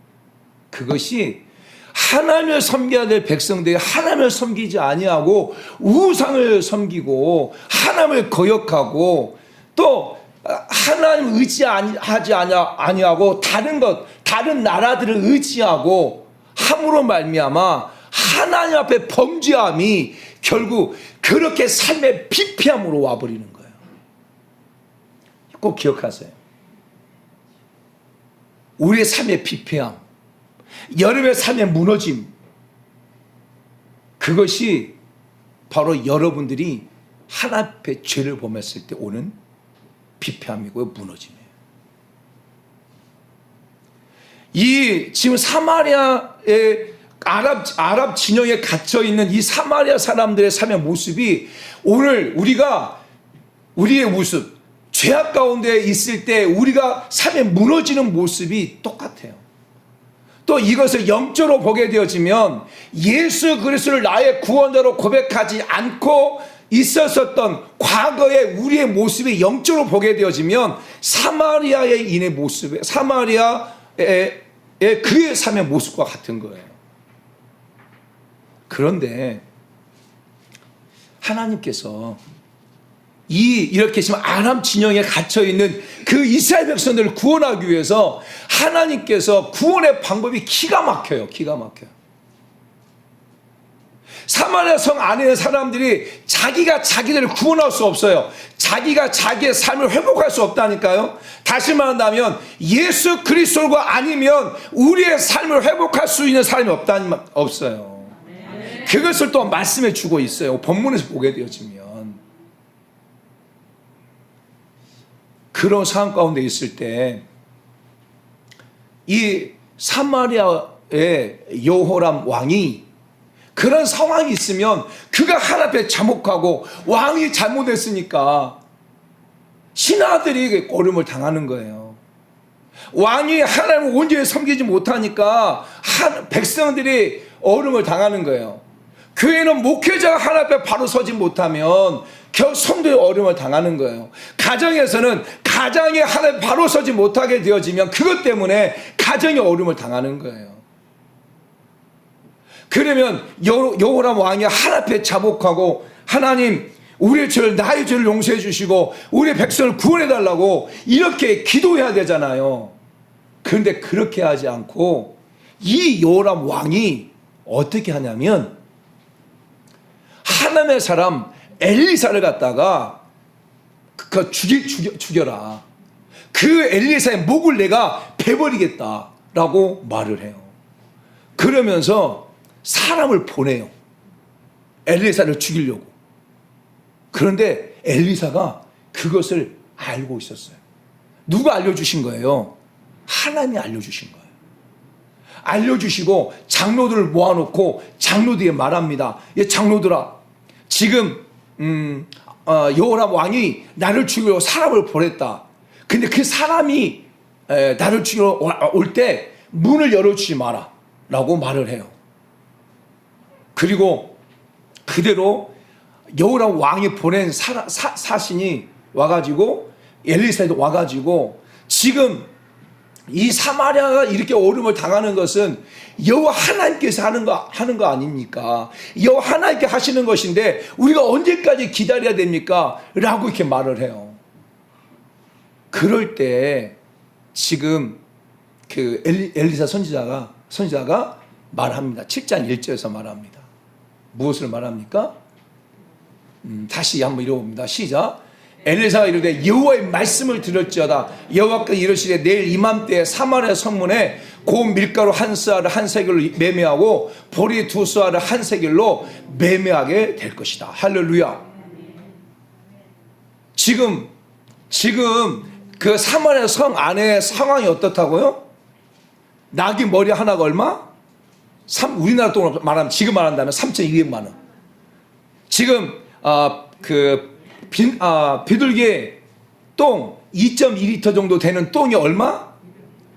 그것이 하나님을 섬겨야 될 백성들이 하나님을 섬기지 아니하고 우상을 섬기고 하나님을 거역하고 또 하나님 의지하지 아니하고 다른 나라들을 의지하고 함으로 말미암아 하나님 앞에 범죄함이 결국 그렇게 삶의 피폐함으로 와버리는 거예요. 꼭 기억하세요. 우리의 삶의 피폐함, 여러분의 삶의 무너짐, 그것이 바로 여러분들이 하나님 앞에 죄를 범했을 때 오는 피폐함이고요, 무너짐이에요. 이 지금 사마리아의 아랍 진영에 갇혀 있는 이 사마리아 사람들의 삶의 모습이 오늘 우리의 모습, 죄악 가운데 있을 때 우리가 삶에 무너지는 모습이 똑같아요. 또 이것을 영적으로 보게 되어지면 예수 그리스도를 나의 구원자로 고백하지 않고 있었던 과거의 우리의 모습이 영적으로 보게 되어지면 사마리아의 인의 모습, 사마리아의 그의 삶의 모습과 같은 거예요. 그런데 하나님께서 이렇게 지금 아람 진영에 갇혀 있는 그 이스라엘 백성들을 구원하기 위해서 하나님께서 구원의 방법이 기가 막혀요. 사마리아 성 안에 있는 사람들이 자기가 자기들을 구원할 수 없어요. 자기가 자기의 삶을 회복할 수 없다니까요. 다시 말한다면 예수 그리스도가 아니면 우리의 삶을 회복할 수 있는 사람이 없어요. 그것을 또 말씀해 주고 있어요. 본문에서 보게 되어지면. 그런 상황 가운데 있을 때 이 사마리아 여호람 왕이 그런 상황이 있으면 그가 하나님 앞에 자목하고 왕이 잘못했으니까 신하들이 고름을 당하는 거예요. 왕이 하나님을 온전히 섬기지 못하니까 백성들이 어려움을 당하는 거예요. 교회는 목회자가 하나님 앞에 바로 서지 못하면 성도의 어려움을 당하는 거예요. 가정에서는 가장이 하나님 앞에 바로 서지 못하게 되어지면 그것 때문에 가정의 어려움을 당하는 거예요. 그러면 여호람 왕이 하나님 앞에 자복하고 하나님 우리의 죄를 나의 죄를 용서해 주시고 우리의 백성을 구원해 달라고 이렇게 기도해야 되잖아요. 그런데 그렇게 하지 않고 이 여호람 왕이 어떻게 하냐면 하나님의 사람 엘리사를 갖다가 죽여라. 그 엘리사의 목을 내가 베버리겠다라고 말을 해요. 그러면서 사람을 보내요. 엘리사를 죽이려고. 그런데 엘리사가 그것을 알고 있었어요. 누가 알려주신 거예요? 하나님이 알려주신 거예요. 알려주시고 장로들을 모아놓고 장로들에게 말합니다. 장로들아, 지금 여호람 왕이 나를 죽이려고 사람을 보냈다. 근데 그 사람이 나를 죽이러 올 때 문을 열어주지 마라 라고 말을 해요. 그리고 그대로 여호람 왕이 보낸 사신이 와가지고 엘리사도 와가지고 지금 이 사마리아가 이렇게 어려움을 당하는 것은 여호와 하나님께서 하는 거 아닙니까? 여호와 하나님께 하시는 것인데 우리가 언제까지 기다려야 됩니까? 라고 이렇게 말을 해요. 그럴 때 지금 그 엘리사 선지자가 말합니다. 7장 1절에서 말합니다. 무엇을 말합니까? 다시 한번 읽어봅니다. 시작. 엘리사가 이르되 여호와의 말씀을 들을지어다. 여호와께서 이르시되 내일 이맘때에 사마리아 성문에 고운 밀가루 한 쌀을 한 세겔로 매매하고 보리 두 쌀을 한 세겔로 매매하게 될 것이다. 할렐루야. 지금 그 사마리아 성 안에 상황이 어떻다고요? 나귀 머리 하나가 얼마? 우리나라 돈으로 말하면 지금 말한다면 3,200만 원. 지금 비둘기 똥 2.2리터 정도 되는 똥이 얼마?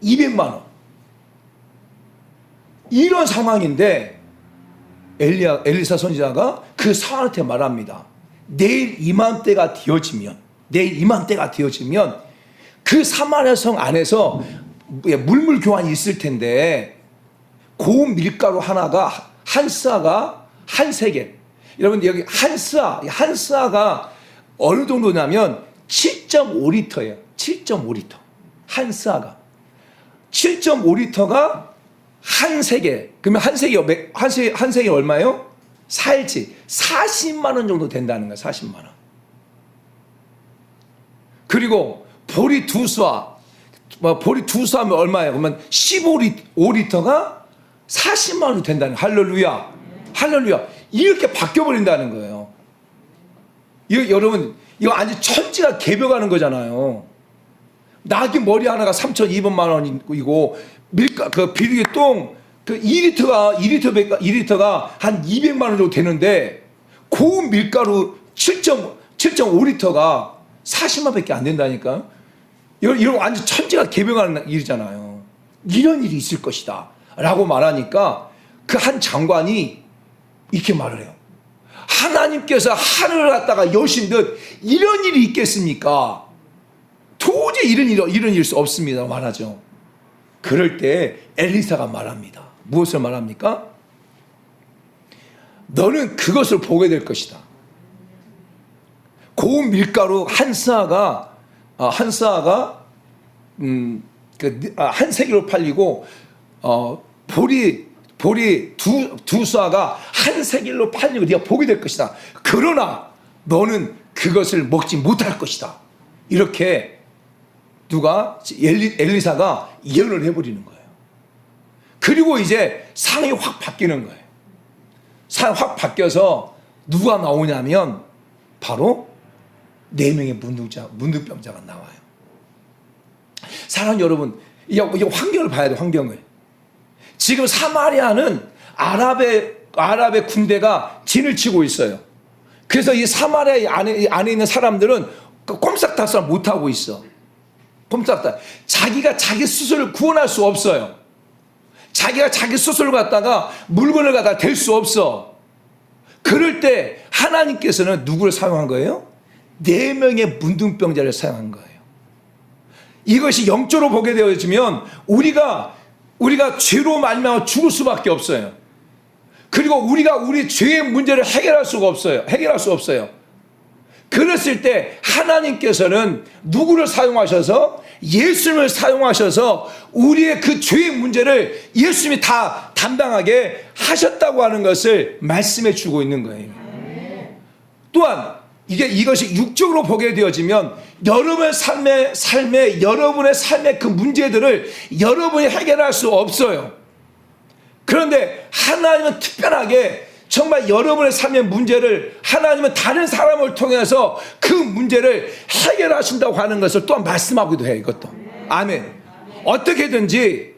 200만 원. 이런 상황인데 엘리사 선지자가 그 사람한테 말합니다. 내일 이맘때가 되어지면 그 사마리아 성 안에서 물물 교환이 있을 텐데 고운 밀가루 하나가 한 스아가 한 세겔. 여러분 여기 한 스아가 어느 정도냐면 7.5리터예요. 7.5리터. 한 스아가 7.5리터가 한 세겔. 그러면 한 세겔 얼마예요? 살치 40만 원 정도 된다는 거예요. 40만 원. 그리고 보리 두 수하면 얼마예요? 그러면 15리터가 40만 원이 된다는 거예요. 할렐루야. 이렇게 바뀌어버린다는 거예요. 여러분, 이거 완전 천지가 개벽하는 거잖아요. 나귀 머리 하나가 3,200만 원이고, 그 비둘기 똥, 2리터가 한 200만 원 정도 되는데, 고운 밀가루 7.5리터가 40만 밖에 안 된다니까. 이런 완전 천지가 개벽하는 일이잖아요. 이런 일이 있을 것이다. 라고 말하니까 그 한 장관이 이렇게 말을 해요. 하나님께서 하늘을 갖다가 여신 듯 이런 일이 있겠습니까? 도저히 이런 일일 수 없습니다. 말하죠. 그럴 때 엘리사가 말합니다. 무엇을 말합니까? 너는 그것을 보게 될 것이다. 고운 밀가루 한 스아가 한 세겔로 팔리고 보리 두 수아가 한 세겔로 팔리고 네가 보게 될 것이다. 그러나 너는 그것을 먹지 못할 것이다. 이렇게 엘리사가 예언을 해버리는 거예요. 그리고 이제 상황이 확 바뀌는 거예요. 상황이 확 바뀌어서 누가 나오냐면 바로 4명의 문둥병자가 나와요. 사랑 여러분, 이 환경을 봐야 돼. 환경을. 지금 사마리아는 아랍의 군대가 진을 치고 있어요. 그래서 이 사마리아 안에 있는 사람들은 꼼짝달싹 못하고 있어. 꼼짝달. 자기가 자기 스스로를 구원할 수 없어요. 자기가 자기 스스로를 갖다가 물건을 갖다가 댈 수 없어. 그럴 때 하나님께서는 누구를 사용한 거예요? 4명의 문둥병자를 사용한 거예요. 이것이 영적으로 보게 되어지면 우리가 죄로 말미암아 죽을 수밖에 없어요. 그리고 우리가 우리 죄의 문제를 해결할 수 없어요. 그랬을 때 하나님께서는 누구를 사용하셔서 예수님을 사용하셔서 우리의 그 죄의 문제를 예수님이 다 담당하게 하셨다고 하는 것을 말씀해 주고 있는 거예요. 또한 이것이 육적으로 보게 되어지면 여러분의 삶의 그 문제들을 여러분이 해결할 수 없어요. 그런데 하나님은 특별하게 정말 여러분의 삶의 문제를 하나님은 다른 사람을 통해서 그 문제를 해결하신다고 하는 것을 또한 말씀하기도 해요. 이것도. 아멘. 어떻게든지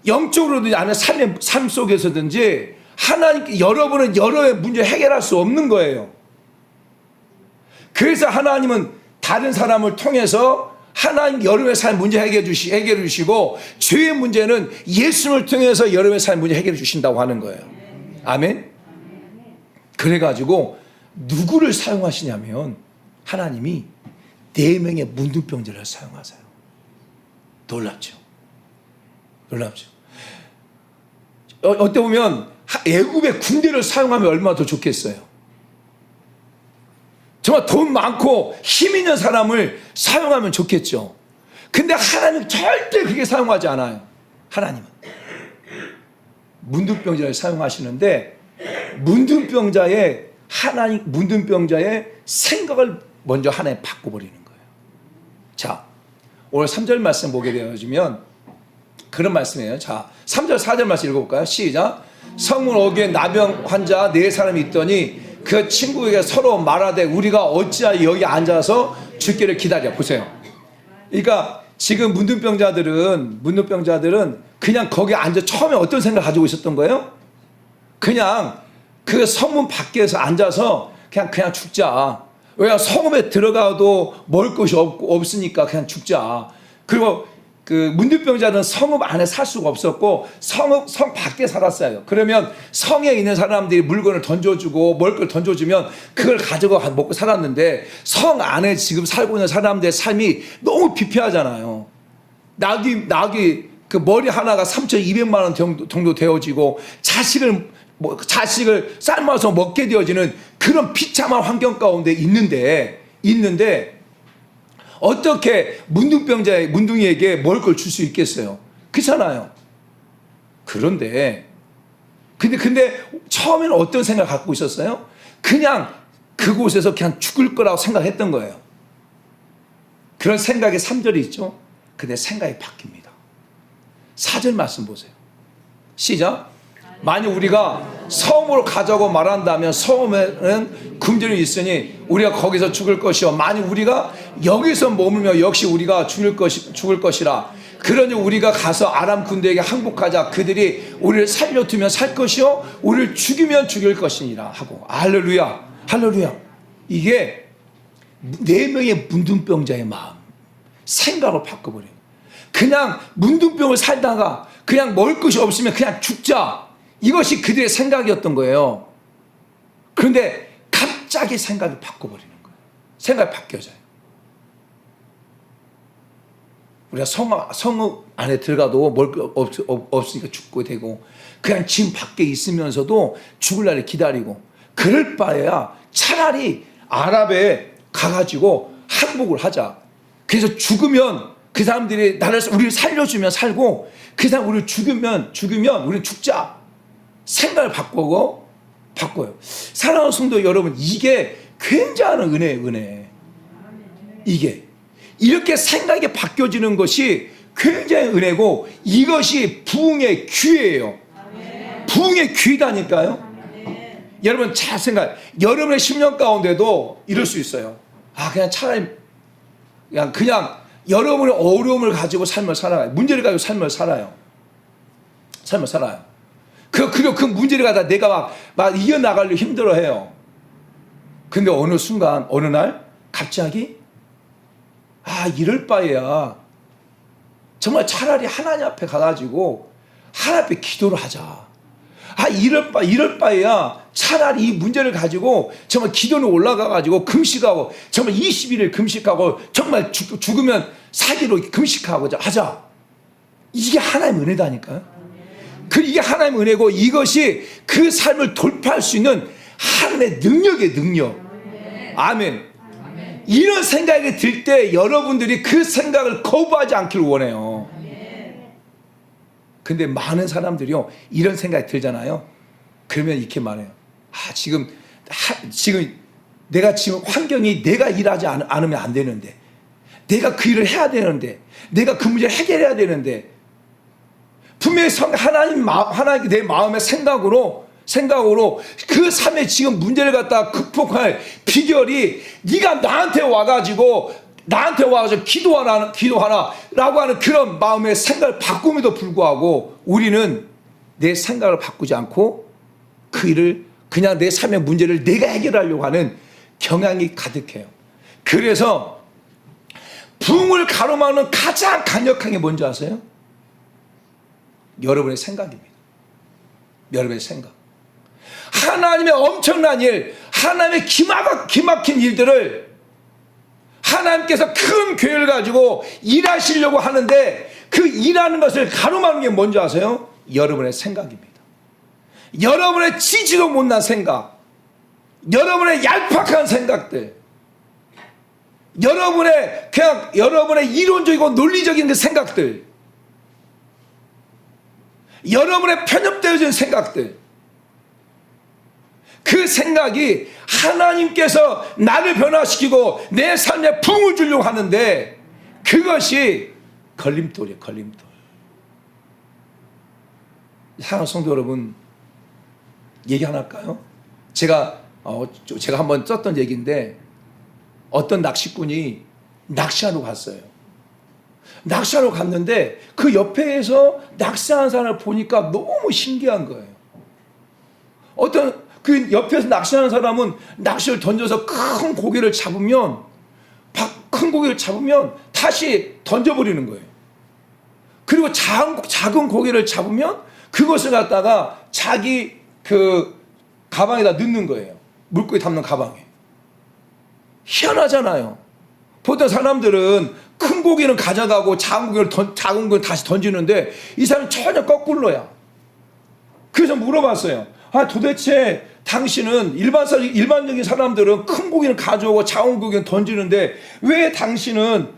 영적으로든지 아니면 삶 속에서든지 하나님께 여러분은 여러의 문제를 해결할 수 없는 거예요. 그래서 하나님은 다른 사람을 통해서 하나님 여러분의 삶 문제 해결해 주시고 죄의 문제는 예수님을 통해서 여러분의 삶 문제 해결해 주신다고 하는 거예요. 아멘. 그래가지고 누구를 사용하시냐면 하나님이 4명의 문둥병자를 사용하세요. 놀랍죠. 어때 보면 애굽의 군대를 사용하면 얼마나 더 좋겠어요. 정말 돈 많고 힘 있는 사람을 사용하면 좋겠죠. 근데 하나님은 절대 그렇게 사용하지 않아요. 하나님은 문둥병자를 사용하시는데 문둥병자의 생각을 먼저 하나님 바꿔버리는 거예요. 자, 오늘 3절 말씀 보게 되어지면 그런 말씀이에요. 자, 3절 4절 말씀 읽어볼까요? 시작. 성문 어귀에 나병 환자 4사람이 있더니 그 친구에게 서로 말하되 우리가 어찌하여 여기 앉아서 죽기를 기다려. 보세요. 그러니까 지금 문둥병자들은 그냥 거기 앉아 처음에 어떤 생각을 가지고 있었던 거예요? 그냥 그 성문 밖에서 앉아서 그냥 죽자. 왜냐하면 성읍에 들어가도 먹을 것이 없으니까 그냥 죽자. 그리고 그 문둥병자는 성읍 안에 살 수가 없었고 성 밖에 살았어요. 그러면 성에 있는 사람들이 물건을 던져주고 먹을 걸 던져주면 그걸 가지고 먹고 살았는데 성 안에 지금 살고 있는 사람들의 삶이 너무 비폐하잖아요. 낙이 그 머리 하나가 3,200만 원 정도 되어지고 자식을 삶아서 먹게 되어지는 그런 비참한 환경 가운데 있는데 어떻게 문둥이에게 먹을 걸 줄 수 있겠어요? 그렇잖아요. 근데 처음에는 어떤 생각을 갖고 있었어요? 그냥 그곳에서 그냥 죽을 거라고 생각했던 거예요. 그런 생각이 3절이 있죠. 근데 생각이 바뀝니다. 4절 말씀 보세요. 시작. 만약 우리가 성으로 가자고 말한다면 성에는 금전이 있으니 우리가 거기서 죽을 것이요 만약 우리가 여기서 머물며 역시 우리가 죽을 것이라. 그러니 우리가 가서 아람 군대에게 항복하자. 그들이 우리를 살려두면 살 것이요 우리를 죽이면 죽일 것이니라 하고. 할렐루야. 이게 4명의 문둥병자의 마음, 생각을 바꿔버려요. 그냥 문둥병을 살다가 그냥 먹을 것이 없으면 그냥 죽자. 이것이 그들의 생각이었던 거예요. 그런데 갑자기 생각을 바꿔버리는 거예요. 생각이 바뀌어져요. 우리가 성읍 안에 들어가도 먹을 거 없으니까 죽고 되고 그냥 집 밖에 있으면서도 죽을 날을 기다리고 그럴 바에야 차라리 아랍에 가가지고 항복을 하자. 그래서 죽으면 그 사람들이 우리를 살려주면 살고 그 사람 우리를 죽이면 우리는 죽자. 생각을 바꿔요. 사랑하는 성도 여러분, 이게 굉장한 은혜예요, 은혜. 이게 이렇게 생각이 바뀌어지는 것이 굉장히 은혜고 이것이 부흥의 기회예요. 부흥의 기회다니까요. 여러분 잘 생각. 여러분의 10년 가운데도 이럴 수 있어요. 그냥 차라리 그냥 여러분의 어려움을 가지고 삶을 살아요. 문제를 가지고 삶을 살아요. 삶을 살아요. 그리고 그 문제를 갖다 내가 막 이겨나가려고 힘들어해요. 근데 어느 순간, 어느 날 갑자기 이럴 바에야 정말 차라리 하나님 앞에 가가지고 하나님 앞에 기도를 하자. 이럴 바에야 차라리 이 문제를 가지고 정말 기도는 올라가가지고 금식하고 정말 21일 금식하고 정말 죽으면 사기로 금식하고 하자. 이게 하나님의 은혜다니까요. 이게 하나님의 은혜고 이것이 그 삶을 돌파할 수 있는 하나님의 능력의 능력. 아멘. 이런 생각이 들 때 여러분들이 그 생각을 거부하지 않기를 원해요. 근데 많은 사람들이요, 이런 생각이 들잖아요. 그러면 이렇게 말해요. 지금 내가 지금 환경이 내가 일하지 않으면 안 되는데, 내가 그 일을 해야 되는데, 내가 그 문제를 해결해야 되는데, 분명히 하나님 내 마음의 생각으로 그 삶의 지금 문제를 갖다가 극복할 비결이 네가 나한테 와가지고 기도하라라고 하는 그런 마음의 생각을 바꿈에도 불구하고 우리는 내 생각을 바꾸지 않고 그 일을 그냥 내 삶의 문제를 내가 해결하려고 하는 경향이 가득해요. 그래서 부흥을 가로막는 가장 강력한 게 뭔지 아세요? 여러분의 생각입니다. 여러분의 생각. 하나님의 엄청난 일, 하나님의 기막힌 일들을 하나님께서 큰 교회를 가지고 일하시려고 하는데 그 일하는 것을 가로막는 게 뭔지 아세요? 여러분의 생각입니다. 여러분의 지지도 못난 생각, 여러분의 얄팍한 생각들, 여러분의 이론적이고 논리적인 그 생각들, 여러분의 편협되어진 생각들, 그 생각이 하나님께서 나를 변화시키고 내 삶에 부흥을 주려고 하는데 그것이 걸림돌이에요. 걸림돌. 사랑하는 성도 여러분, 얘기 하나 할까요? 제가 한번 썼던 얘기인데 어떤 낚시꾼이 낚시하러 갔어요. 낚시하러 갔는데 그 옆에서 낚시하는 사람을 보니까 너무 신기한 거예요. 그 옆에서 낚시하는 사람은 낚시를 던져서 큰 고기를 잡으면 다시 던져버리는 거예요. 그리고 작은 고기를 잡으면 그것을 갖다가 자기 그 가방에다 넣는 거예요. 물고기 담는 가방에. 희한하잖아요. 보통 사람들은 큰 고기는 가져가고 작은 고기를 다시 던지는데 이 사람은 전혀 거꾸로야. 그래서 물어봤어요. 도대체 당신은 일반적인 사람들은 큰 고기는 가져오고 작은 고기는 던지는데 왜 당신은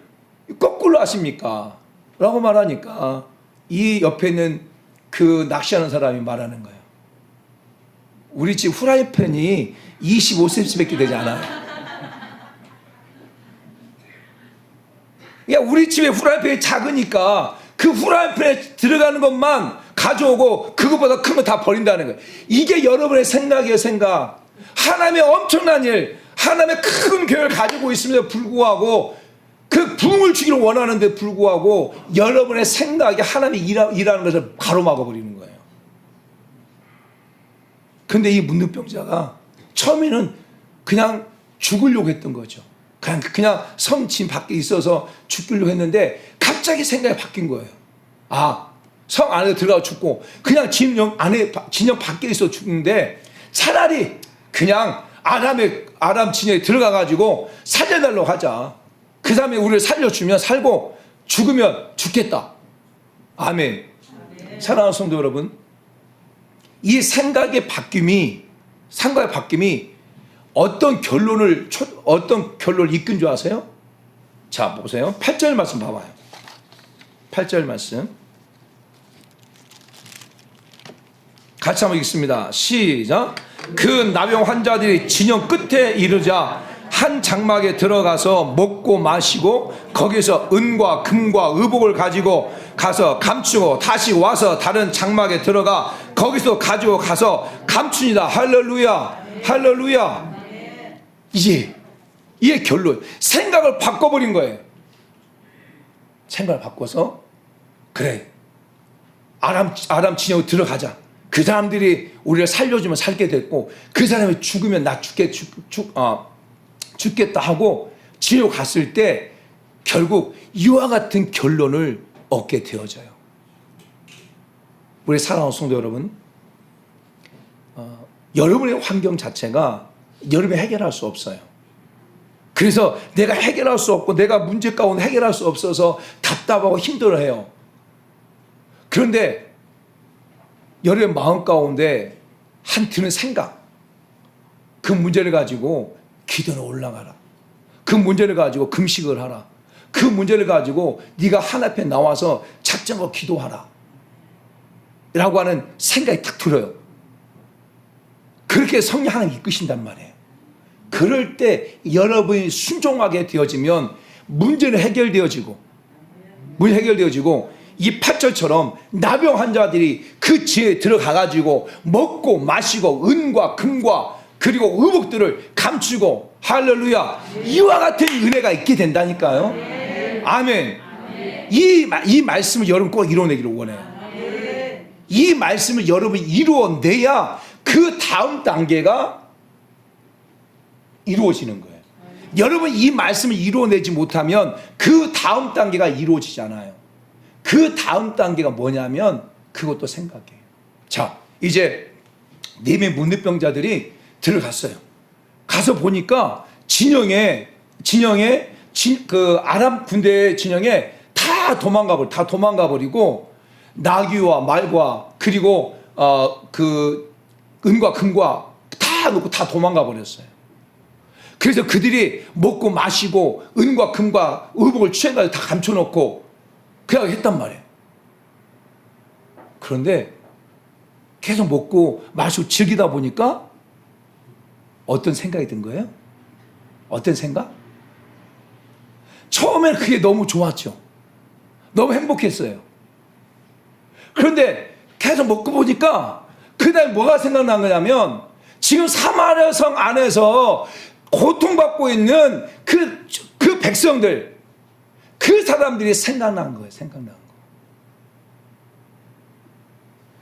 거꾸로 하십니까? 라고 말하니까 이 옆에 있는 그 낚시하는 사람이 말하는 거예요. 우리 집 후라이팬이 25cm밖에 되지 않아요. 우리 집에 후라이팬이 작으니까 그 후라이팬에 들어가는 것만 가져오고 그것보다 큰 거 다 버린다는 거예요. 이게 여러분의 생각이에요. 생각. 하나님의 엄청난 일, 하나님의 큰 교회를 가지고 있음에도 불구하고 그 부흥을 주기를 원하는데 불구하고 여러분의 생각이 하나님이 일하는 것을 가로막아 버리는 거예요. 근데 이 문둥병자가 처음에는 그냥 죽으려고 했던 거죠. 그냥 성 진 밖에 있어서 죽으려고 했는데 갑자기 생각이 바뀐 거예요. 성 안에 들어가 죽고 그냥 진영 밖에 있어 죽는데 차라리 그냥 아람 진영에 들어가가지고 살려달라고 하자. 그 다음에 우리를 살려주면 살고 죽으면 죽겠다. 아멘. 사랑하는 성도 여러분, 이 생각의 바뀜이 어떤 결론을 이끈 줄 아세요? 자, 보세요. 8절 말씀 봐봐요. 8절 말씀. 같이 한번 읽습니다. 시작. 그 나병 환자들이 진영 끝에 이르자 한 장막에 들어가서 먹고 마시고 거기서 은과 금과 의복을 가지고 가서 감추고 다시 와서 다른 장막에 들어가 거기서 가지고 가서 감춥니다. 할렐루야. 할렐루야. 이게 결론. 생각을 바꿔버린 거예요. 생각을 바꿔서 그래, 아람 진영으로 들어가자. 그 사람들이 우리를 살려주면 살게 됐고 그 사람이 죽으면 나 죽겠다 하고 진영 갔을 때 결국 이와 같은 결론을 얻게 되어져요. 우리 사랑하는 성도 여러분, 여러분의 환경 자체가 여러분이 해결할 수 없어요. 그래서 내가 해결할 수 없고 내가 문제 가운데 해결할 수 없어서 답답하고 힘들어해요. 그런데 여러분의 마음 가운데 한 드는 생각, 그 문제를 가지고 기도는 올라가라. 그 문제를 가지고 금식을 하라. 그 문제를 가지고 네가 하나님 앞에 나와서 작정하고 기도하라 라고 하는 생각이 딱 들어요. 그렇게 성령 하나님 이끄신단 말이에요. 그럴 때 여러분이 순종하게 되어지면 문제는 해결되어지고 이 8절처럼 나병 환자들이 그 지에 들어가가지고 먹고 마시고 은과 금과 그리고 의복들을 감추고 할렐루야 이와 같은 은혜가 있게 된다니까요. 아멘. 이 말씀을 여러분 꼭 이뤄내기를 원해요. 이 말씀을 여러분이 이루어내야 그 다음 단계가 이루어지는 거예요. 여러분 이 말씀을 이루어내지 못하면 그 다음 단계가 이루어지잖아요. 그 다음 단계가 뭐냐면 그것도 생각해요. 자, 이제 4명의 문둥병자들이 들어갔어요. 가서 보니까 그 아람 군대 진영에 다 도망가 버리고 나귀와 말과 그리고 그 은과 금과 다 놓고 다 도망가 버렸어요. 그래서 그들이 먹고 마시고 은과 금과 의복을 취해가지고 다 감춰놓고 그냥 했단 말이에요. 그런데 계속 먹고 마시고 즐기다 보니까 어떤 생각이 든 거예요? 어떤 생각? 처음에는 그게 너무 좋았죠. 너무 행복했어요. 그런데 계속 먹고 보니까 그다음에 뭐가 생각난 거냐면 지금 사마리아 성 안에서 고통받고 있는 그 백성들, 그 사람들이 생각난 거예요.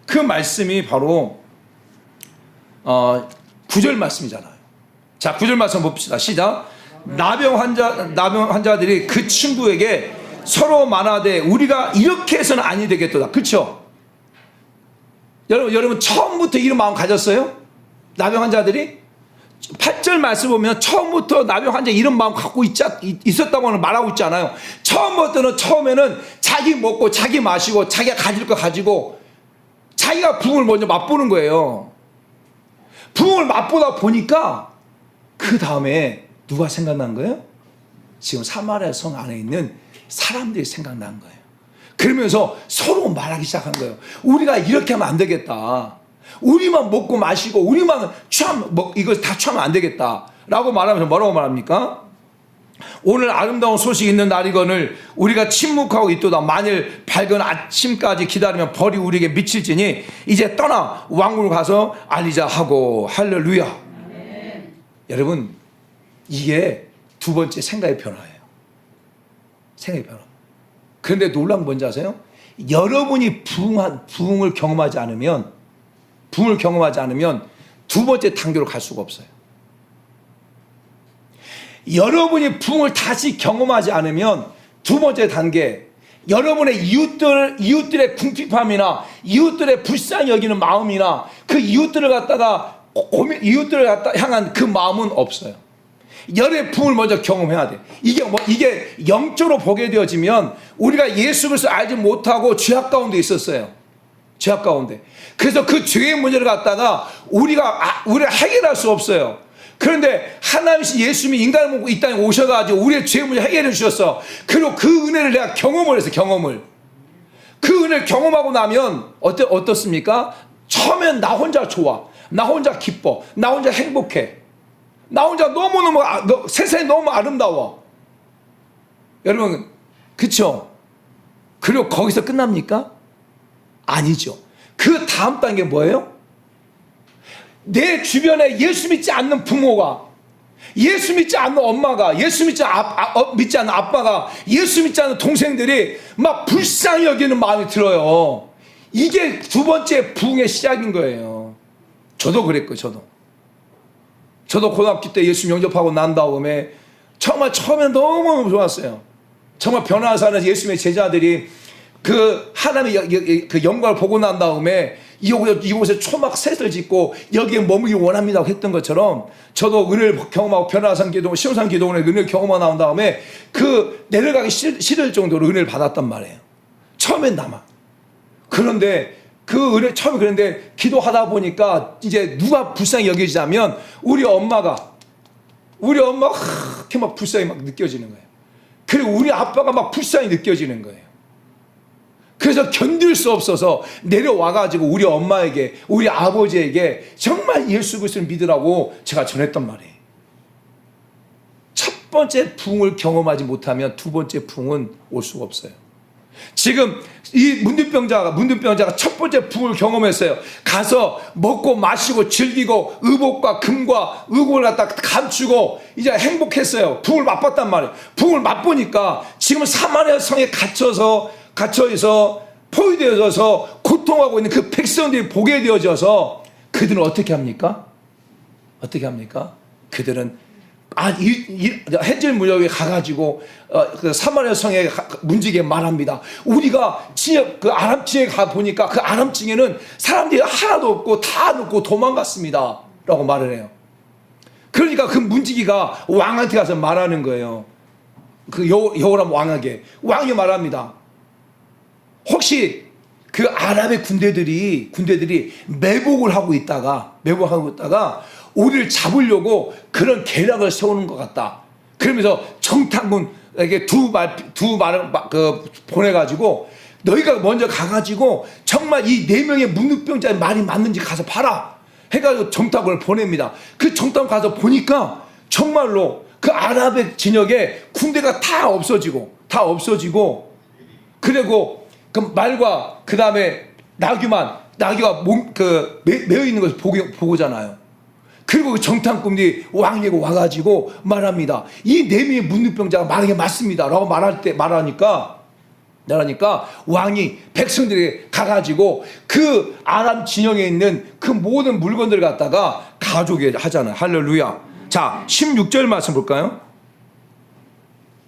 그 말씀이 바로 9절 말씀이잖아요. 자, 9절 말씀 봅시다. 시작. 나병 환자들이 그 친구에게 서로 말하되 우리가 이렇게 해서는 아니 되겠도다. 그렇죠? 여러분 처음부터 이런 마음 가졌어요? 나병 환자들이? 8절 말씀 보면 처음부터 나병 환자 이런 마음 갖고 있었다고 말하고 있잖아요. 처음에는 자기 먹고 자기 마시고 자기가 가질 거 가지고 자기가 부흥을 먼저 맛보는 거예요. 부흥을 맛보다 보니까 그 다음에 누가 생각난 거예요? 지금 사마리아 성 안에 있는 사람들이 생각난 거예요. 그러면서 서로 말하기 시작한 거예요. 우리가 이렇게 하면 안 되겠다. 우리만 먹고 마시고 우리만 이거 다 취하면 안 되겠다 라고 말하면서 뭐라고 말합니까? 오늘 아름다운 소식이 있는 날이거늘 우리가 침묵하고 있도다. 만일 밝은 아침까지 기다리면 벌이 우리에게 미칠지니 이제 떠나 왕궁을 가서 알리자 하고. 할렐루야. 아멘. 여러분 이게 두 번째 생각의 변화예요. 생각의 변화. 그런데 놀라운 건 뭔지 아세요? 여러분이 부흥을 경험하지 않으면 두 번째 단계로 갈 수가 없어요. 여러분이 부흥을 다시 경험하지 않으면 두 번째 단계, 여러분의 이웃들의 궁핍함이나 이웃들의 불쌍히 여기는 마음이나 그 이웃들을 갖다가 향한 그 마음은 없어요. 열의 부흥을 먼저 경험해야 돼. 이게 영적으로 보게 되어지면 우리가 예수 그리스도를 알지 못하고 죄악 가운데 있었어요. 죄악 가운데. 그래서 그 죄의 문제를 갖다가 우리가 해결할 수 없어요. 그런데 하나님이신 예수님이 인간을 먹고 이 땅에 오셔가지고 우리의 죄의 문제 해결해 주셨어. 그리고 그 은혜를 내가 경험을 했어. 그 은혜를 경험하고 나면 어떻습니까? 처음엔 나 혼자 좋아. 나 혼자 기뻐. 나 혼자 행복해. 나 혼자 너무너무 세상이 너무 아름다워. 여러분 그쵸? 그리고 거기서 끝납니까? 아니죠. 그 다음 단계 뭐예요? 내 주변에 예수 믿지 않는 부모가, 예수 믿지 않는 엄마가, 예수 믿지 않는 아빠가, 예수 믿지 않는 동생들이 막 불쌍히 여기는 마음이 들어요. 이게 두 번째 부흥의 시작인 거예요. 저도 그랬고, 저도 고등학교 때 예수 영접하고 난 다음에 정말 처음에 너무너무 좋았어요. 정말 변화사는 예수님의 제자들이 그 하나님의 그 영광을 보고 난 다음에 이곳에 초막 셋을 짓고 여기에 머물기 원합니다 했던 것처럼 저도 은혜를 경험하고 변화산 기도, 시험산 기도원의 은혜를 경험하고 나온 다음에 그 내려가기 싫을 정도로 은혜를 받았단 말이에요. 처음엔 남아. 그런데 그 은혜 처음에 그런데 기도하다 보니까 이제 누가 불쌍히 여기자면 우리 엄마가 그렇게 막 불쌍히 막 느껴지는 거예요. 그리고 우리 아빠가 막 불쌍히 느껴지는 거예요. 그래서 견딜 수 없어서 내려와가지고 우리 엄마에게, 우리 아버지에게 정말 예수 그리스도를 믿으라고 제가 전했단 말이에요. 첫 번째 부흥을 경험하지 못하면 두 번째 부흥은 올 수가 없어요. 지금 이 문둥병자가 첫 번째 부흥을 경험했어요. 가서 먹고 마시고 즐기고 의복과 금과 의복을 갖다 감추고 이제 행복했어요. 부흥을 맛봤단 말이에요. 부흥을 맛보니까 지금 사마리아 성에 갇혀있어 포위되어져서 고통하고 있는 그 백성들이 보게 되어져서 그들은 어떻게 합니까? 그들은 헨젤 무역에 가가지고 그 사마리아 성에 문지기에 말합니다. 우리가 그 아람 층에 가 보니까 그 아람 층에는 사람들이 하나도 없고 다 눕고 도망갔습니다. 라고 말을 해요. 그러니까 그 문지기가 왕한테 가서 말하는 거예요. 그 여호람 왕이 말합니다. 혹시 그 아랍의 군대들이 매복을 하고 있다가 우리를 잡으려고 그런 계략을 세우는 것 같다. 그러면서 정탐군에게 두 말을 보내가지고 너희가 먼저 가가지고 정말 이 4명의 문둥병자의 말이 맞는지 가서 봐라 해가지고 정탐군을 보냅니다. 그 정탐군 가서 보니까 정말로 그 아랍의 진영에 군대가 다 없어지고 그리고 그 말과 그 다음에 나귀가 매어 있는 것을 보고잖아요. 그리고 그 정탐꾼이 왕에게 와가지고 말합니다. 이 4명의 문둥병자가 말하게 맞습니다. 라고 말하니까 왕이 백성들에게 가가지고 그 아람 진영에 있는 그 모든 물건들을 갖다가 가져오게 하잖아요. 할렐루야. 자, 16절 말씀 볼까요?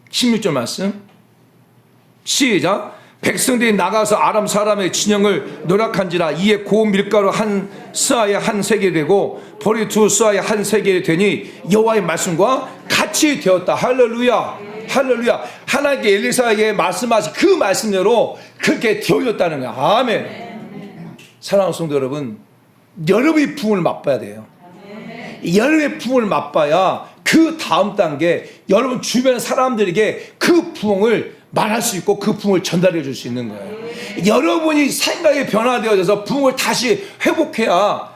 16절 말씀. 시작. 백성들이 나가서 아람 사람의 진영을 노력한지라 이에 고운 밀가루 한 스아에 한 세겔 되고 보리 2 스아에 한 세겔이 되니 여호와의 말씀과 같이 되었다. 할렐루야. 하나님께 엘리사에게 말씀하신 그 말씀대로 그렇게 되어졌다는 거야. 아멘. 사랑하는 성도 여러분, 여러분이 부흥을 맛봐야 돼요. 여러분의 부흥을 맛봐야 그 다음 단계 여러분 주변 사람들에게 그 부흥을 말할 수 있고 그 부흥을 전달해 줄 수 있는 거예요. 여러분이 생각이 변화되어져서 부흥을 다시 회복해야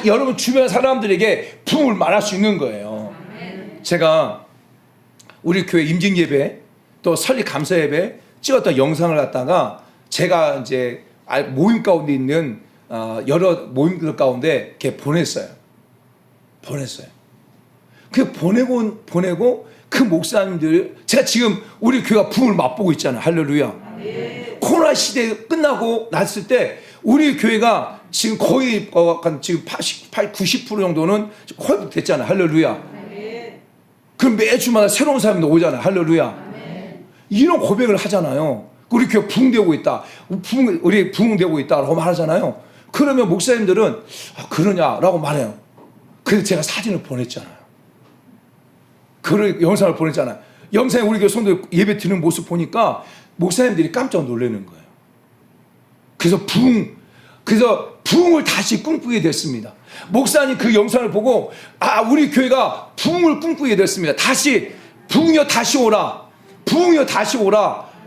여러분 주변 사람들에게 부흥을 말할 수 있는 거예요. 제가 우리 교회 임직 예배 또 설립 감사 예배 찍었던 영상을 갖다가 제가 이제 모임 가운데 있는 여러 모임들 가운데 이렇게 보냈어요. 그 보내고 그 목사님들 제가 지금 우리 교회가 부흥을 맛보고 있잖아요. 할렐루야. 코로나 시대 끝나고 났을 때 우리 교회가 지금 거의 지금 88, 90% 정도는 회복됐잖아요. 할렐루야. 그럼 매주마다 새로운 사람이 오잖아요. 할렐루야. 이런 고백을 하잖아요. 우리 교회 부흥되고 있다. 우리 부흥되고 있다라고 말하잖아요. 그러면 목사님들은 그러냐라고 말해요. 그래서 제가 사진을 보냈잖아요. 그 영상을 보냈잖아요. 영상에 우리 교회 성도 예배 드리는 모습 보니까 목사님들이 깜짝 놀라는 거예요. 그래서 부흥을 다시 꿈꾸게 됐습니다. 목사님 그 영상을 보고 우리 교회가 부흥을 꿈꾸게 됐습니다. 다시 부흥이여 다시 오라.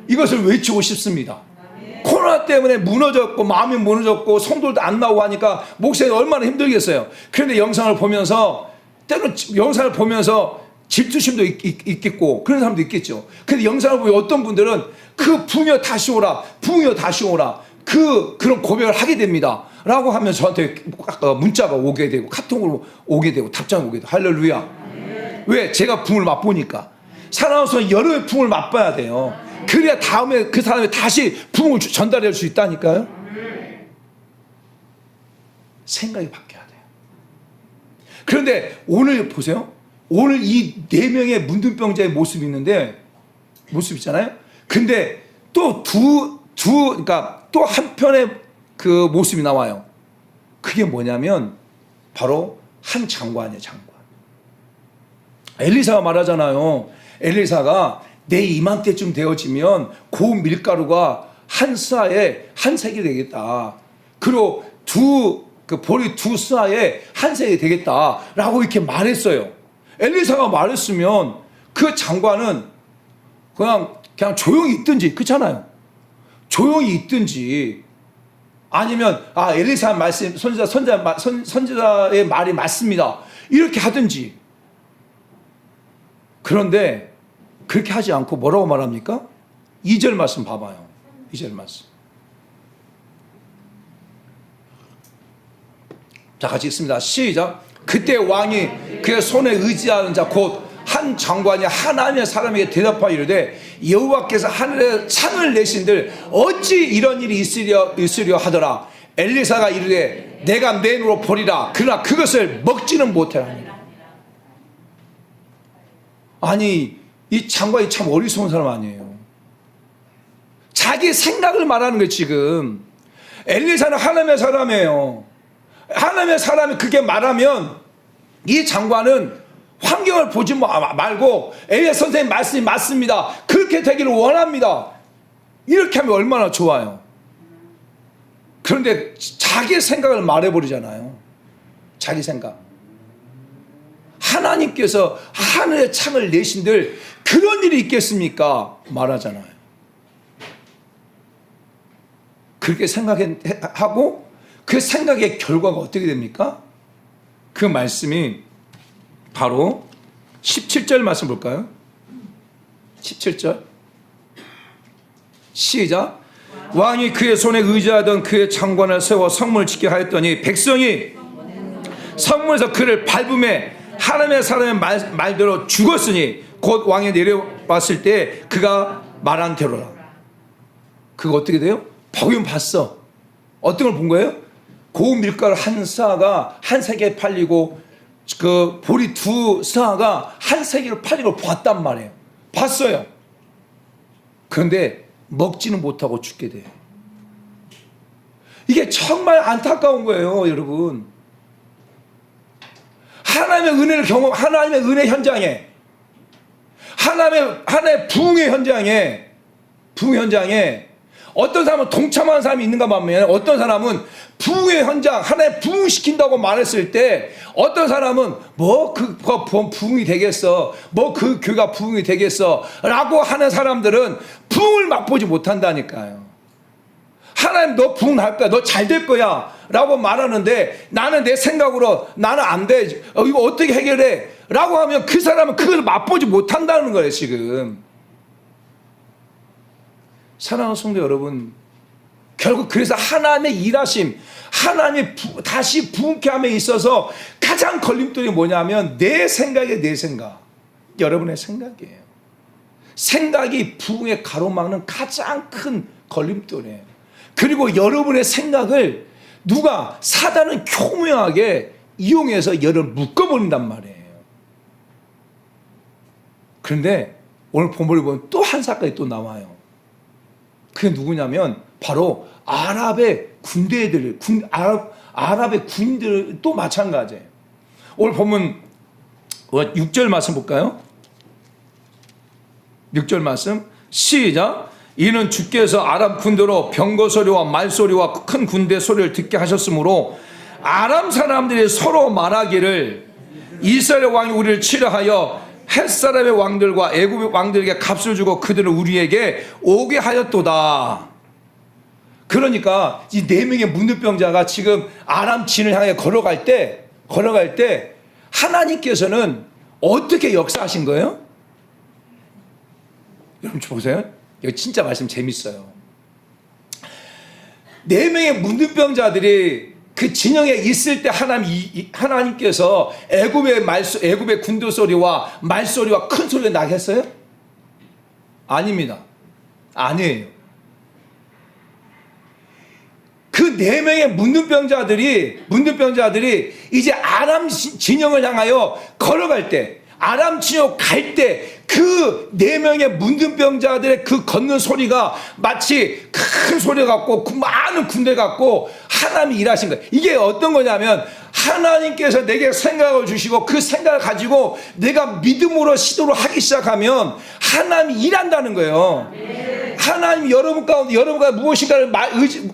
이것을 외치고 싶습니다. 코로나 때문에 무너졌고 마음이 무너졌고 성도들도 안 나오고 하니까 목사님이 얼마나 힘들겠어요. 그런데 영상을 보면서 때로는 영상을 보면서 질투심도 있겠고 그런 사람도 있겠죠. 근데 영상을 보면 어떤 분들은 그 부흥이여 다시 오라 그런 고백을 하게 됩니다 라고 하면 저한테 문자가 오게 되고 카톡으로 오게 되고 답장이 오게 되고 할렐루야. 왜? 제가 부흥을 맛보니까. 살아와서 여러분의 부흥을 맛봐야 돼요. 그래야 다음에 그 사람이 다시 부흥을 전달할 수 있다니까요. 생각이 바뀌어야 돼요. 그런데 오늘 보세요. 오늘 이 4명의 문둥병자의 모습이 있는데, 모습 있잖아요. 근데 또 그러니까 또 한편의 그 모습이 나와요. 그게 뭐냐면 바로 한 장관이에요, 장관. 엘리사가 말하잖아요. 엘리사가 내 이맘때쯤 되어지면 고운 밀가루가 한 스아에 한 색이 되겠다. 그리고 보리 2스아에 한 색이 되겠다라고 이렇게 말했어요. 엘리사가 말했으면 그 장관은 그냥 조용히 있든지, 그렇잖아요. 조용히 있든지, 아니면 엘리사 말씀, 선지자의 말이 맞습니다, 이렇게 하든지. 그런데 그렇게 하지 않고 뭐라고 말합니까? 2절 말씀 봐봐요. 2절 말씀. 자, 같이 읽습니다. 시작. 그때 왕이 그의 손에 의지하는 자 곧 한 장관이 하나님의 사람에게 대답하여 이르되 여호와께서 하늘에 창을 내신들 어찌 이런 일이 있으려 하더라. 엘리사가 이르되 내가 내 눈으로 보리라. 그러나 그것을 먹지는 못하리라. 아니, 이 장관이 참 어리석은 사람 아니에요. 자기 생각을 말하는 거예요. 지금 엘리사는 하나님의 사람이에요. 하나님의 사람이 그게 말하면 이 장관은 환경을 보지 말고 엘리야 선생님 말씀이 맞습니다, 그렇게 되기를 원합니다, 이렇게 하면 얼마나 좋아요. 그런데 자기 생각을 말해버리잖아요. 자기 생각. 하나님께서 하늘의 창을 내신들 그런 일이 있겠습니까? 말하잖아요. 그렇게 생각하고 그 생각의 결과가 어떻게 됩니까? 그 말씀이 바로 17절 말씀 볼까요? 17절 시작. 왕이 그의 손에 의지하던 그의 장관을 세워 성문을 지키게 하였더니 백성이 성문에서 그를 밟음에 하나님의 사람의 말대로 죽었으니 곧 왕이 내려왔을 때 그가 말한 대로라. 그거 어떻게 돼요? 보긴 봤어. 어떤 걸 본 거예요? 고운 밀가루 한 스아가 한 세계에 팔리고 그 보리 2스아가 한 세계로 팔리고 봤단 말이에요. 봤어요. 그런데 먹지는 못하고 죽게 돼요. 이게 정말 안타까운 거예요, 여러분. 하나님의 은혜를 하나님의 은혜 현장에, 하나님의 부흥의 현장에 어떤 사람은 동참하는 사람이 있는가 하면 어떤 사람은 부흥의 현장, 하나님 부흥시킨다고 말했을 때 어떤 사람은 그거 부흥이 되겠어, 그 교회가 부흥이 되겠어 라고 하는 사람들은 부흥을 맛보지 못한다니까요. 하나님 너 부흥할 거야, 너 잘 될 거야 라고 말하는데 나는 내 생각으로 나는 안 돼, 이거 어떻게 해결해 라고 하면 그 사람은 그걸 맛보지 못한다는 거예요. 지금 사랑하는 성도 여러분, 결국 그래서 하나님의 일하심, 하나님의 다시 부흥케 함에 있어서 가장 걸림돌이 뭐냐면 내 생각이에요. 내 생각, 여러분의 생각이에요. 생각이 부흥에 가로막는 가장 큰 걸림돌이에요. 그리고 여러분의 생각을 사단은 교묘하게 이용해서 여러분을 묶어버린단 말이에요. 그런데 오늘 본문을 보면 또 한 사건이 또 나와요. 그게 누구냐면 바로 아랍의 군대들, 아랍의 군인들 또 마찬가지예요. 오늘 보면 6절 말씀 볼까요? 6절 말씀 시작. 이는 주께서 아람 군대로 병거 소리와 말소리와 큰 군대 소리를 듣게 하셨으므로 아람 사람들이 서로 말하기를 이스라엘 왕이 우리를 치려하여 햇사람의 왕들과 애굽의 왕들에게 값을 주고 그들을 우리에게 오게 하였도다. 그러니까 이 4명의 문둥병자가 지금 아람 진을 향해 걸어갈 때 하나님께서는 어떻게 역사하신 거예요? 여러분 보세요. 이거 진짜 말씀 재밌어요. 4명의 문둥병자들이 그 진영에 있을 때 하나님께서 애굽의 군대 소리와 말소리와 큰 소리가 나게 했어요? 아닙니다. 아니에요. 그 네 명의 문둥병자들이 이제 아람 진영을 향하여 걸어갈 때, 아람 진영 갈 때 그 네 명의 문둥병자들의 그 걷는 소리가 마치 큰 소리 같고 많은 군대 같고 하나님이 일하신 거예요. 이게 어떤 거냐면 하나님께서 내게 생각을 주시고 그 생각을 가지고 내가 믿음으로 시도를 하기 시작하면 하나님이 일한다는 거예요. 하나님 여러분과 무엇인가를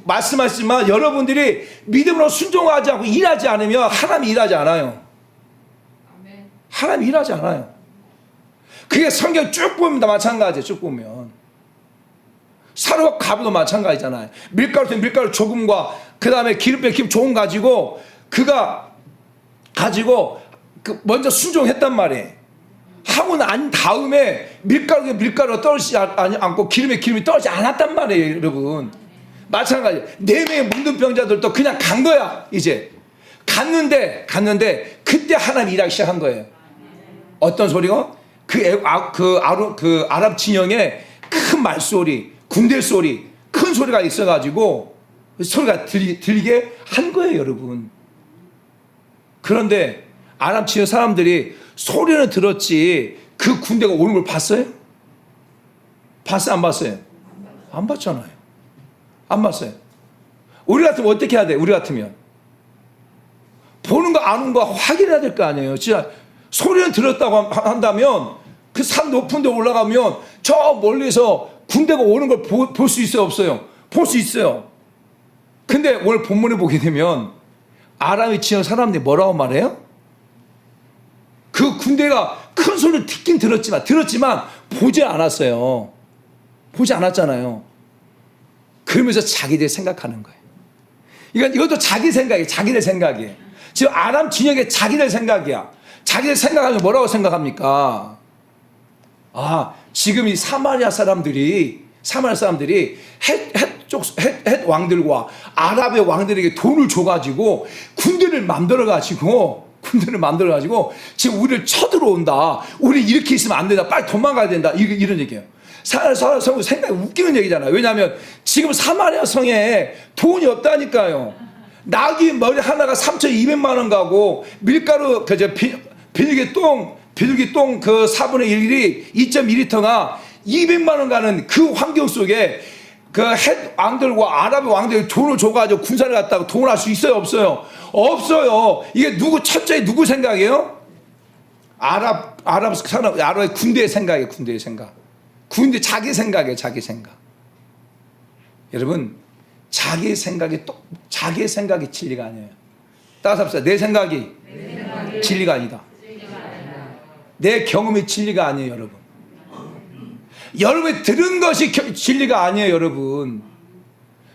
말씀하시지만 여러분들이 믿음으로 순종하지 않고 일하지 않으면 하나님이 일하지 않아요. 하나님이 일하지 않아요. 그게 성경 쭉 보면 다 마찬가지예요. 쭉 보면 사료와 가부도 마찬가지잖아요. 밀가루 조금과 그 다음에 기름병 조금 가지고 그가 가지고 먼저 순종했단 말이에요. 하고 난 다음에 밀가루가 떨어지지 않고 기름이 떨어지지 않았단 말이에요. 여러분 마찬가지예요. 네 명의 문둥병자들도 그냥 간 거야. 이제 갔는데 그때 하나님 일하기 시작한 거예요. 어떤 소리가? 아랍 진영에 큰 말소리, 군대 소리, 큰 소리가 있어가지고 소리가 들리게 한 거예요, 여러분. 그런데 아랍 진영 사람들이 소리는 들었지 그 군대가 오는 걸 봤어요? 봤어요, 안 봤어요? 안 봤잖아요. 안 봤어요. 우리 같으면 어떻게 해야 돼? 우리 같으면 보는 거 안 오는 거 확인해야 될 거 아니에요. 진짜 소리는 들었다고 한다면 그 산 높은 데 올라가면 저 멀리서 군대가 오는 걸 볼 수 있어요, 없어요? 볼 수 있어요. 근데 오늘 본문에 보게 되면 아람의 지역 사람들이 뭐라고 말해요? 그 군대가 큰 소리를 듣긴 들었지만 보지 않았어요. 보지 않았잖아요. 그러면서 자기들 생각하는 거예요. 이것도 자기 생각이에요. 자기들 생각이에요. 지금 아람 진영의 자기들 생각이야. 자기들 생각하면 뭐라고 생각합니까? 지금 이 사마리아 사람들이 헷 왕들과 아랍의 왕들에게 돈을 줘가지고 군대를 만들어가지고 지금 우리를 쳐들어온다. 우리 이렇게 있으면 안 된다. 빨리 도망가야 된다. 이런 얘기예요. 사마리아 성 생각이 웃기는 얘기잖아요. 왜냐하면 지금 사마리아 성에 돈이 없다니까요. 낙이 머리 하나가 3,200만 원 가고 밀가루 비둘기 똥 그 4분의 1이 2.2리터가 200만 원 가는 그 환경 속에 그 헷 왕들과 아랍의 왕들이 돈을 줘가지고 군사를 갖다가 동원할 수 있어요, 없어요? 없어요. 이게 첫째 누구 생각이에요? 아랍의 군대의 생각이에요, 군대의 생각. 군대 자기 생각이에요, 자기 생각. 여러분, 자기 생각이 진리가 아니에요. 따라서 합시다. 내 생각이 진리가 아니다. 내 경험이 진리가 아니에요, 여러분. 여러분이 들은 것이 진리가 아니에요, 여러분.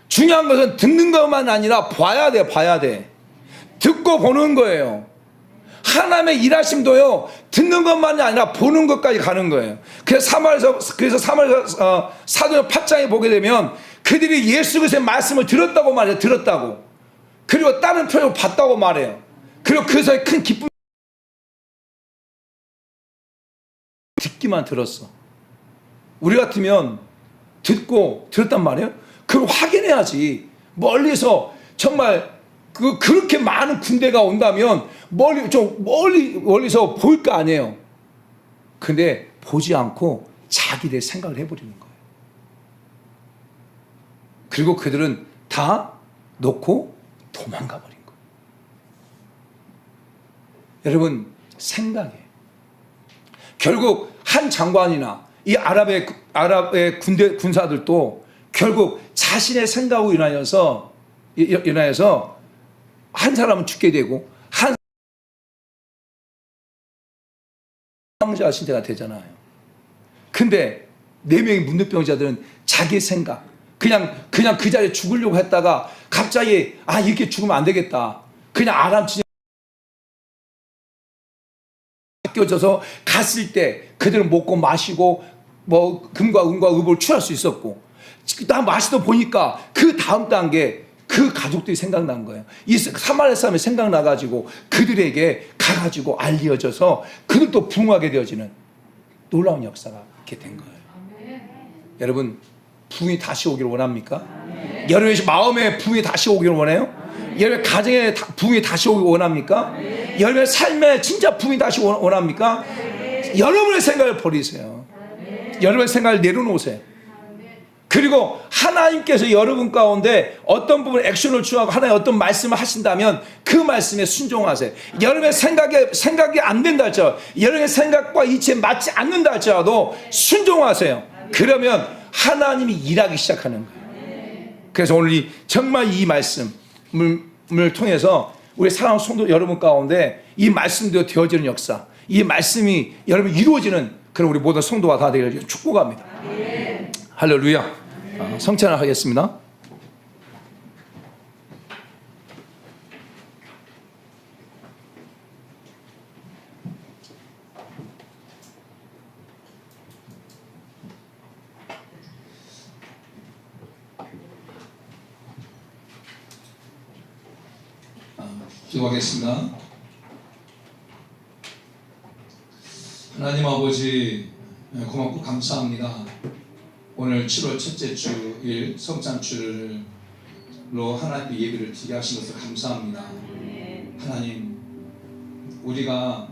중요한 것은 듣는 것만 아니라 봐야 돼. 듣고 보는 거예요. 하나님의 일하심도요, 듣는 것만이 아니라 보는 것까지 가는 거예요. 그래서 사마리아 사도행 8장에 보게 되면 그들이 예수 그리스도의 말씀을 들었다고 말해요. 들었다고. 그리고 다른 표현을 봤다고 말해요. 그리고 그에서 큰 기쁨. 듣기만 들었어. 우리 같으면 들었단 말이에요. 그걸 확인해야지. 멀리서 정말 그렇게 많은 군대가 온다면 멀리서 보일 거 아니에요. 근데 보지 않고 자기들 생각을 해버리는 거예요. 그리고 그들은 다 놓고 도망가 버린 거예요. 여러분, 생각이에요. 결국 한 장관이나 이 아랍의 군사들도 결국 자신의 생각으로 인하여서 한 사람은 죽게 되고 한 사망자 신세가 되잖아요. 근데 네 명의 문둥병자들은 자기 생각, 그냥 그 자리에 죽으려고 했다가 갑자기 이렇게 죽으면 안 되겠다. 그냥 아람 진영 껴져서 갔을 때 그들은 먹고 마시고 뭐 금과 은과 의복을 취할 수 있었고, 나 마시다 보니까 그 다음 단계 그 가족들이 생각난 거예요. 이 사마리아 사람이 생각나가지고 그들에게 가가지고 알려져서 그들도 부흥하게 되어지는 놀라운 역사가 이렇게 된 거예요. 여러분, 부흥이 다시 오기를 원합니까? 여러분의 마음에 부흥이 다시 오기를 원해요? 여러분의 가정에 부흥이 다시 오기 원합니까? 여러분의 삶에 진짜 부흥이 다시 원합니까? 여러분의 생각을 버리세요. 여러분의 생각을 내려놓으세요. 그리고 하나님께서 여러분 가운데 어떤 부분에 액션을 취하고 하나님 어떤 말씀을 하신다면 그 말씀에 순종하세요. 여러분의 생각이 안 된다 할지라도, 여러분의 생각과 이치에 맞지 않는다 할지라도 순종하세요. 그러면 하나님이 일하기 시작하는 거예요. 그래서 오늘 정말 이 말씀을 통해서 우리 사랑하는 성도 여러분 가운데 이 말씀대로 되어지는 역사, 이 말씀이 여러분 이루어지는 그런 우리 모든 성도가 다 되기를 축복합니다. 할렐루야. 성찬을 하겠습니다. 기도하겠습니다. 하나님 아버지, 고맙고 감사합니다. 오늘 7월 첫째 주일 성찬주일로 하나님께 예배를 드리게 하신 것을 감사합니다. 하나님, 우리가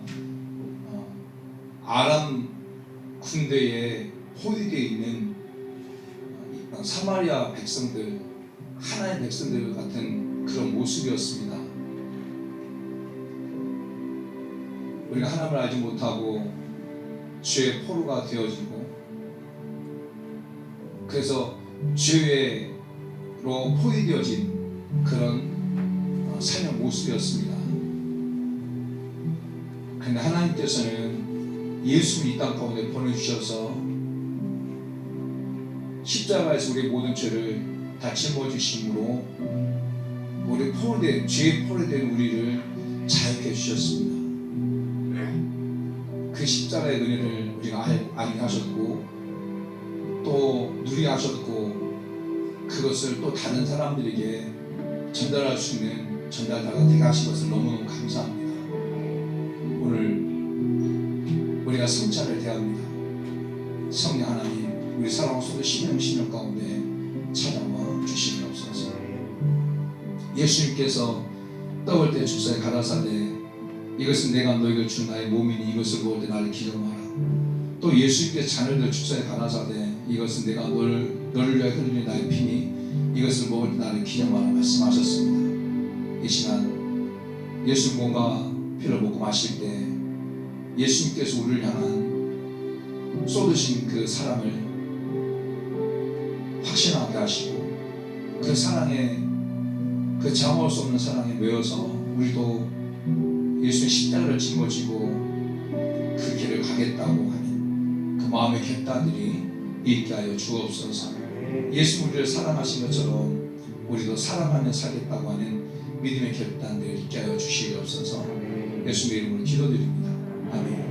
아람 군대에 포위되어 있는 사마리아 백성들, 하나님의 백성들 같은 그런 모습이었습니다. 우리가 하나님을 알지 못하고 죄의 포로가 되어지고, 그래서 죄로 포위되어진 그런 삶의 모습이었습니다. 그런데 하나님께서는 예수를 이 땅 가운데 보내주셔서 십자가에서 우리의 모든 죄를 다 짊어지심으로 우리 죄에 포로된 우리를 자유케 해주셨습니다. 그 십자가의 은혜를 우리가 알게 하셨고 또 누리게 하셨고, 그것을 또 다른 사람들에게 전달할 수 있는 전달자가 되게 하신 것을 너무너무 감사합니다. 오늘 우리가 성찬을 대합니다. 성령 하나님, 우리 사랑하는 성도 신령 가운데 찾아와 주시옵소서. 예수님께서 떡을 때 축사에 가라사대 이것은 내가 너희에게 준 나의 몸이니 이것을 먹을 때 나를 기념하라. 또 예수님께서 자녀들 축사에 가라사대 이것은 내가 너를 위하여 흘리는 나의 피니 이것을 먹을 때 나를 기념하라 말씀하셨습니다. 이 시간 예수 몸과 피를 먹고 마실 때 예수님께서 우리를 향한 쏟으신 그 사랑을 확신하게 하시고, 그 사랑에, 그 장어할 수 없는 사랑에 매여서 우리도 예수의 십자가를 짊어지고 그 길을 가겠다고 하는 그 마음의 결단들이 있게 하여 주옵소서. 예수 우리를 사랑하신 것처럼 우리도 사랑하며 살겠다고 하는 믿음의 결단들을 있게 하여 주시옵소서. 예수님의 이름으로 기도드립니다. 아멘.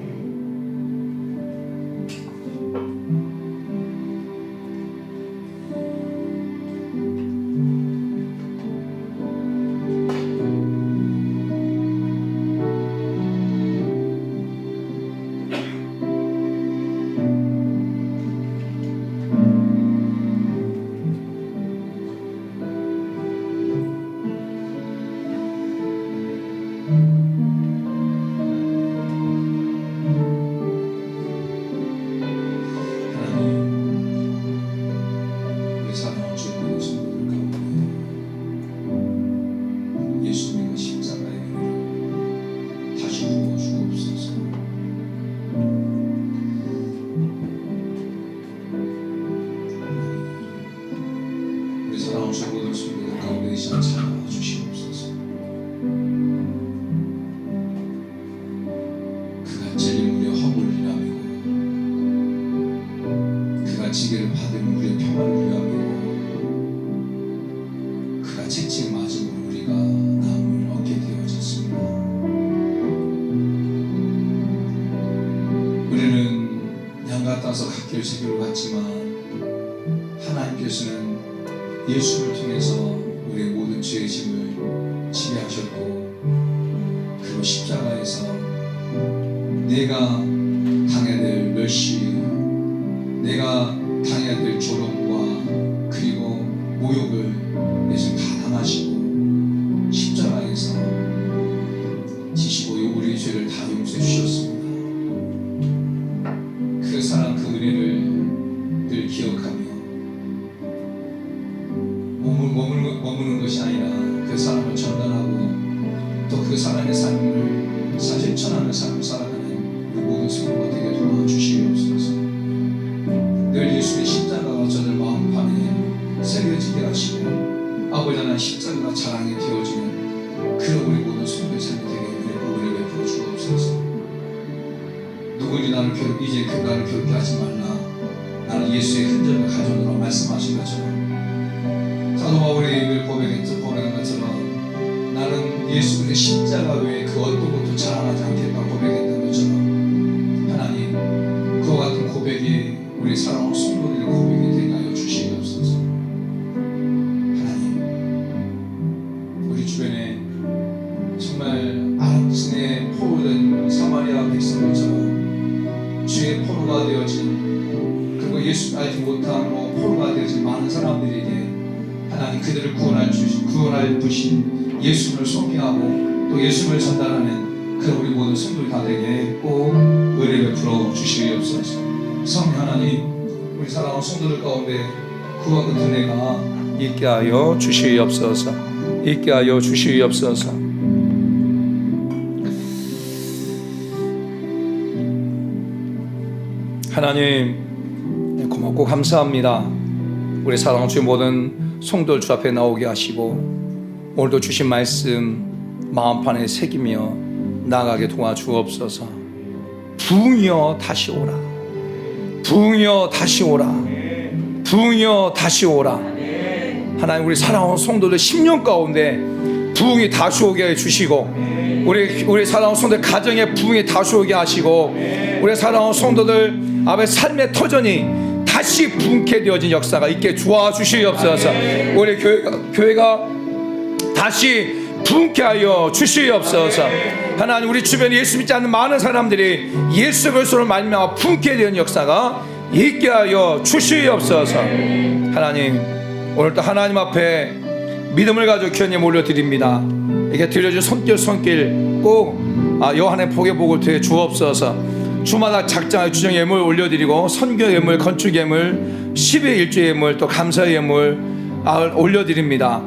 징계를 받은 우리의 평화를 위하며 그가 채찍 맞음으로 우리가 나음을 얻게 되어졌습니다. 우리는 양 같아서 각길 세계로 갔지만 하나님께서는 예수를 통해서 우리의 모든 죄의 짐을 지게 하셨고, 그리고 십자가에서 내가 당해야 될 멸시, 내가 당해야 될 조롱과 그리고 모욕을 내심 다 당하시고 십자가에서 지시고 우리의 죄를 다 용서해 주셨습니다. 그 사랑 그 은혜를 늘 기억하며 머무는 것이 아니라 그 사랑을 전달하고 또 그 사랑의 삶을 실천하는 삶을 살아가는 우리 모든 성도가 되게 도와주시옵소서. 늘 예수의 십자가가 저들 마음판에 새겨지게 하시고 아버지 하나님 십자가가 자랑이 되어지는 그런 우리 모든 성도의 삶이 되게 은혜를 베풀어 주옵소서. 누구니 나를 이제 나를 괴롭게 하지 말라. 나는 예수의 흔적을 가져오라 말씀하신 것처럼 사도 바울이 늘 고백한 것처럼 나는 예수 그리스도의 십자가 외에 그 어떤 것도 자랑하지 않겠다 고백했던 것처럼 하나님 그와 같은 고백이 우리 사랑하는 성도들의 고백이 되게 하여 주시옵소서. 하나님 우리 주변에 정말 아랍신의 포로된 사마리아 백성들처럼 주의 포로가 되어진 그리고 예수 알지 못한 포로가 되어진 많은 사람들에게 하나님 그들을 구원할 주신 예수를 소개하고 또 예수를 전달하는 그 우리 모든 성도들 다 되게 꼭 은혜 베풀어 주시옵소서. 성령 하나님 우리 사랑하는 성도들 가운데 그와 같은 은혜가 있게 하여 주시옵소서. 있게 하여 주시옵소서. 하나님 고맙고 감사합니다. 우리 사랑하는 주의 모든 성도들 주 앞에 나오게 하시고 오늘도 주신 말씀 마음판에 새기며 나아가게 도와주옵소서. 부흥이여 다시 오라. 부흥이여 다시 오라. 부흥이여 다시 오라. 하나님 우리 사랑하는 성도들 10년 가운데 부흥이 다시 오게 해주시고 우리 사랑하는 성도들 가정에 부흥이 다시 오게 하시고 우리 사랑하는 성도들 아버지 삶의 터전이 다시 부흥케 되어진 역사가 있게 도와주시옵소서. 우리 교회가 다시 부흥케 하여 주시옵소서. 하나님 우리 주변에 예수 믿지 않는 많은 사람들이 예수 그리스도를 말미암아 부흥케 되는 역사가 있게 하여 주시옵소서. 하나님 오늘도 하나님 앞에 믿음을 가지고 귀하님 올려드립니다. 이게 드려준 손길 꼭 요한의 복의 복을 되어 주옵소서. 주마다 작정하여 주정 예물 올려드리고 선교 예물, 건축 예물, 10의 일주 예물, 또 감사 예물 올려드립니다.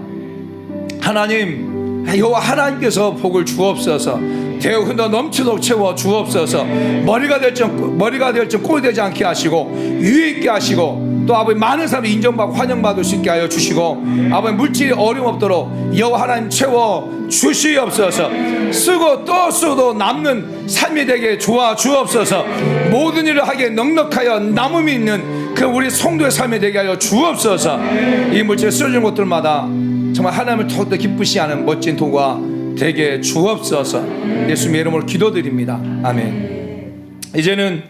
하나님 여호와 하나님께서 복을 주옵소서. 대우 흔들어 넘치도록 채워 주옵소서. 머리가 될지 꼴이 되지 않게 하시고 유익 있게 하시고 또 아버지 많은 사람이 인정받고 환영받을 수 있게 하여 주시고 아버지 물질이 어려움 없도록 여호와 하나님 채워 주시옵소서. 쓰고 또 쓰고 남는 삶이 되게 도와 주옵소서. 모든 일을 하기에 넉넉하여 남음이 있는 그 우리 성도의 삶이 되게 하여 주옵소서. 이 물질을 쓰여준 것들마다 정말 하나님을 더욱더 기쁘시 하는 멋진 도가 되게 주옵소서. 예수님의 이름으로 기도드립니다. 아멘. 이제는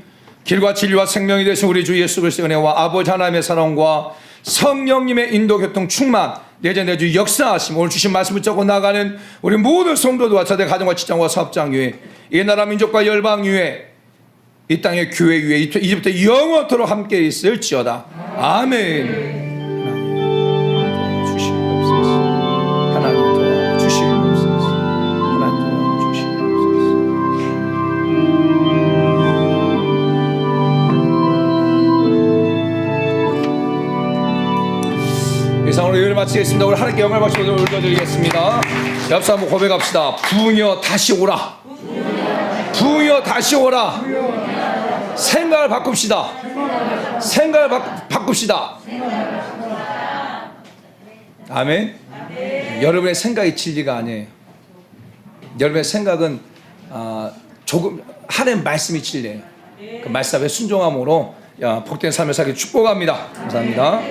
길과 진리와 생명이 되신 우리 주 예수 그리스도의 은혜와 아버지 하나님의 사랑과 성령님의 인도 교통 충만 내전 내주 역사하심 오늘 주신 말씀을 붙잡고 나가는 우리 모든 성도들과 저দের 가정과 직장과 사업장 위에 이 나라 민족과 열방 위에 이 땅의 교회 위에 이제부터 영원토록 함께 있을지어다. 아멘. 이상으로 예배를 마치겠습니다. 우리 하나님께 영광을 바치고 올려드리겠습니다. 옆서 한번 고백합시다. 부흥이여 다시 오라. 부흥이여 다시 오라. 생각을 바꿉시다. 생각을 바꿉시다. 아멘. 여러분의 생각이 진리가 아니에요. 여러분의 생각은 조금 하나님 말씀이 진리예요. 그 말씀에 순종함으로 복된 삶을 살기 축복합니다. 감사합니다.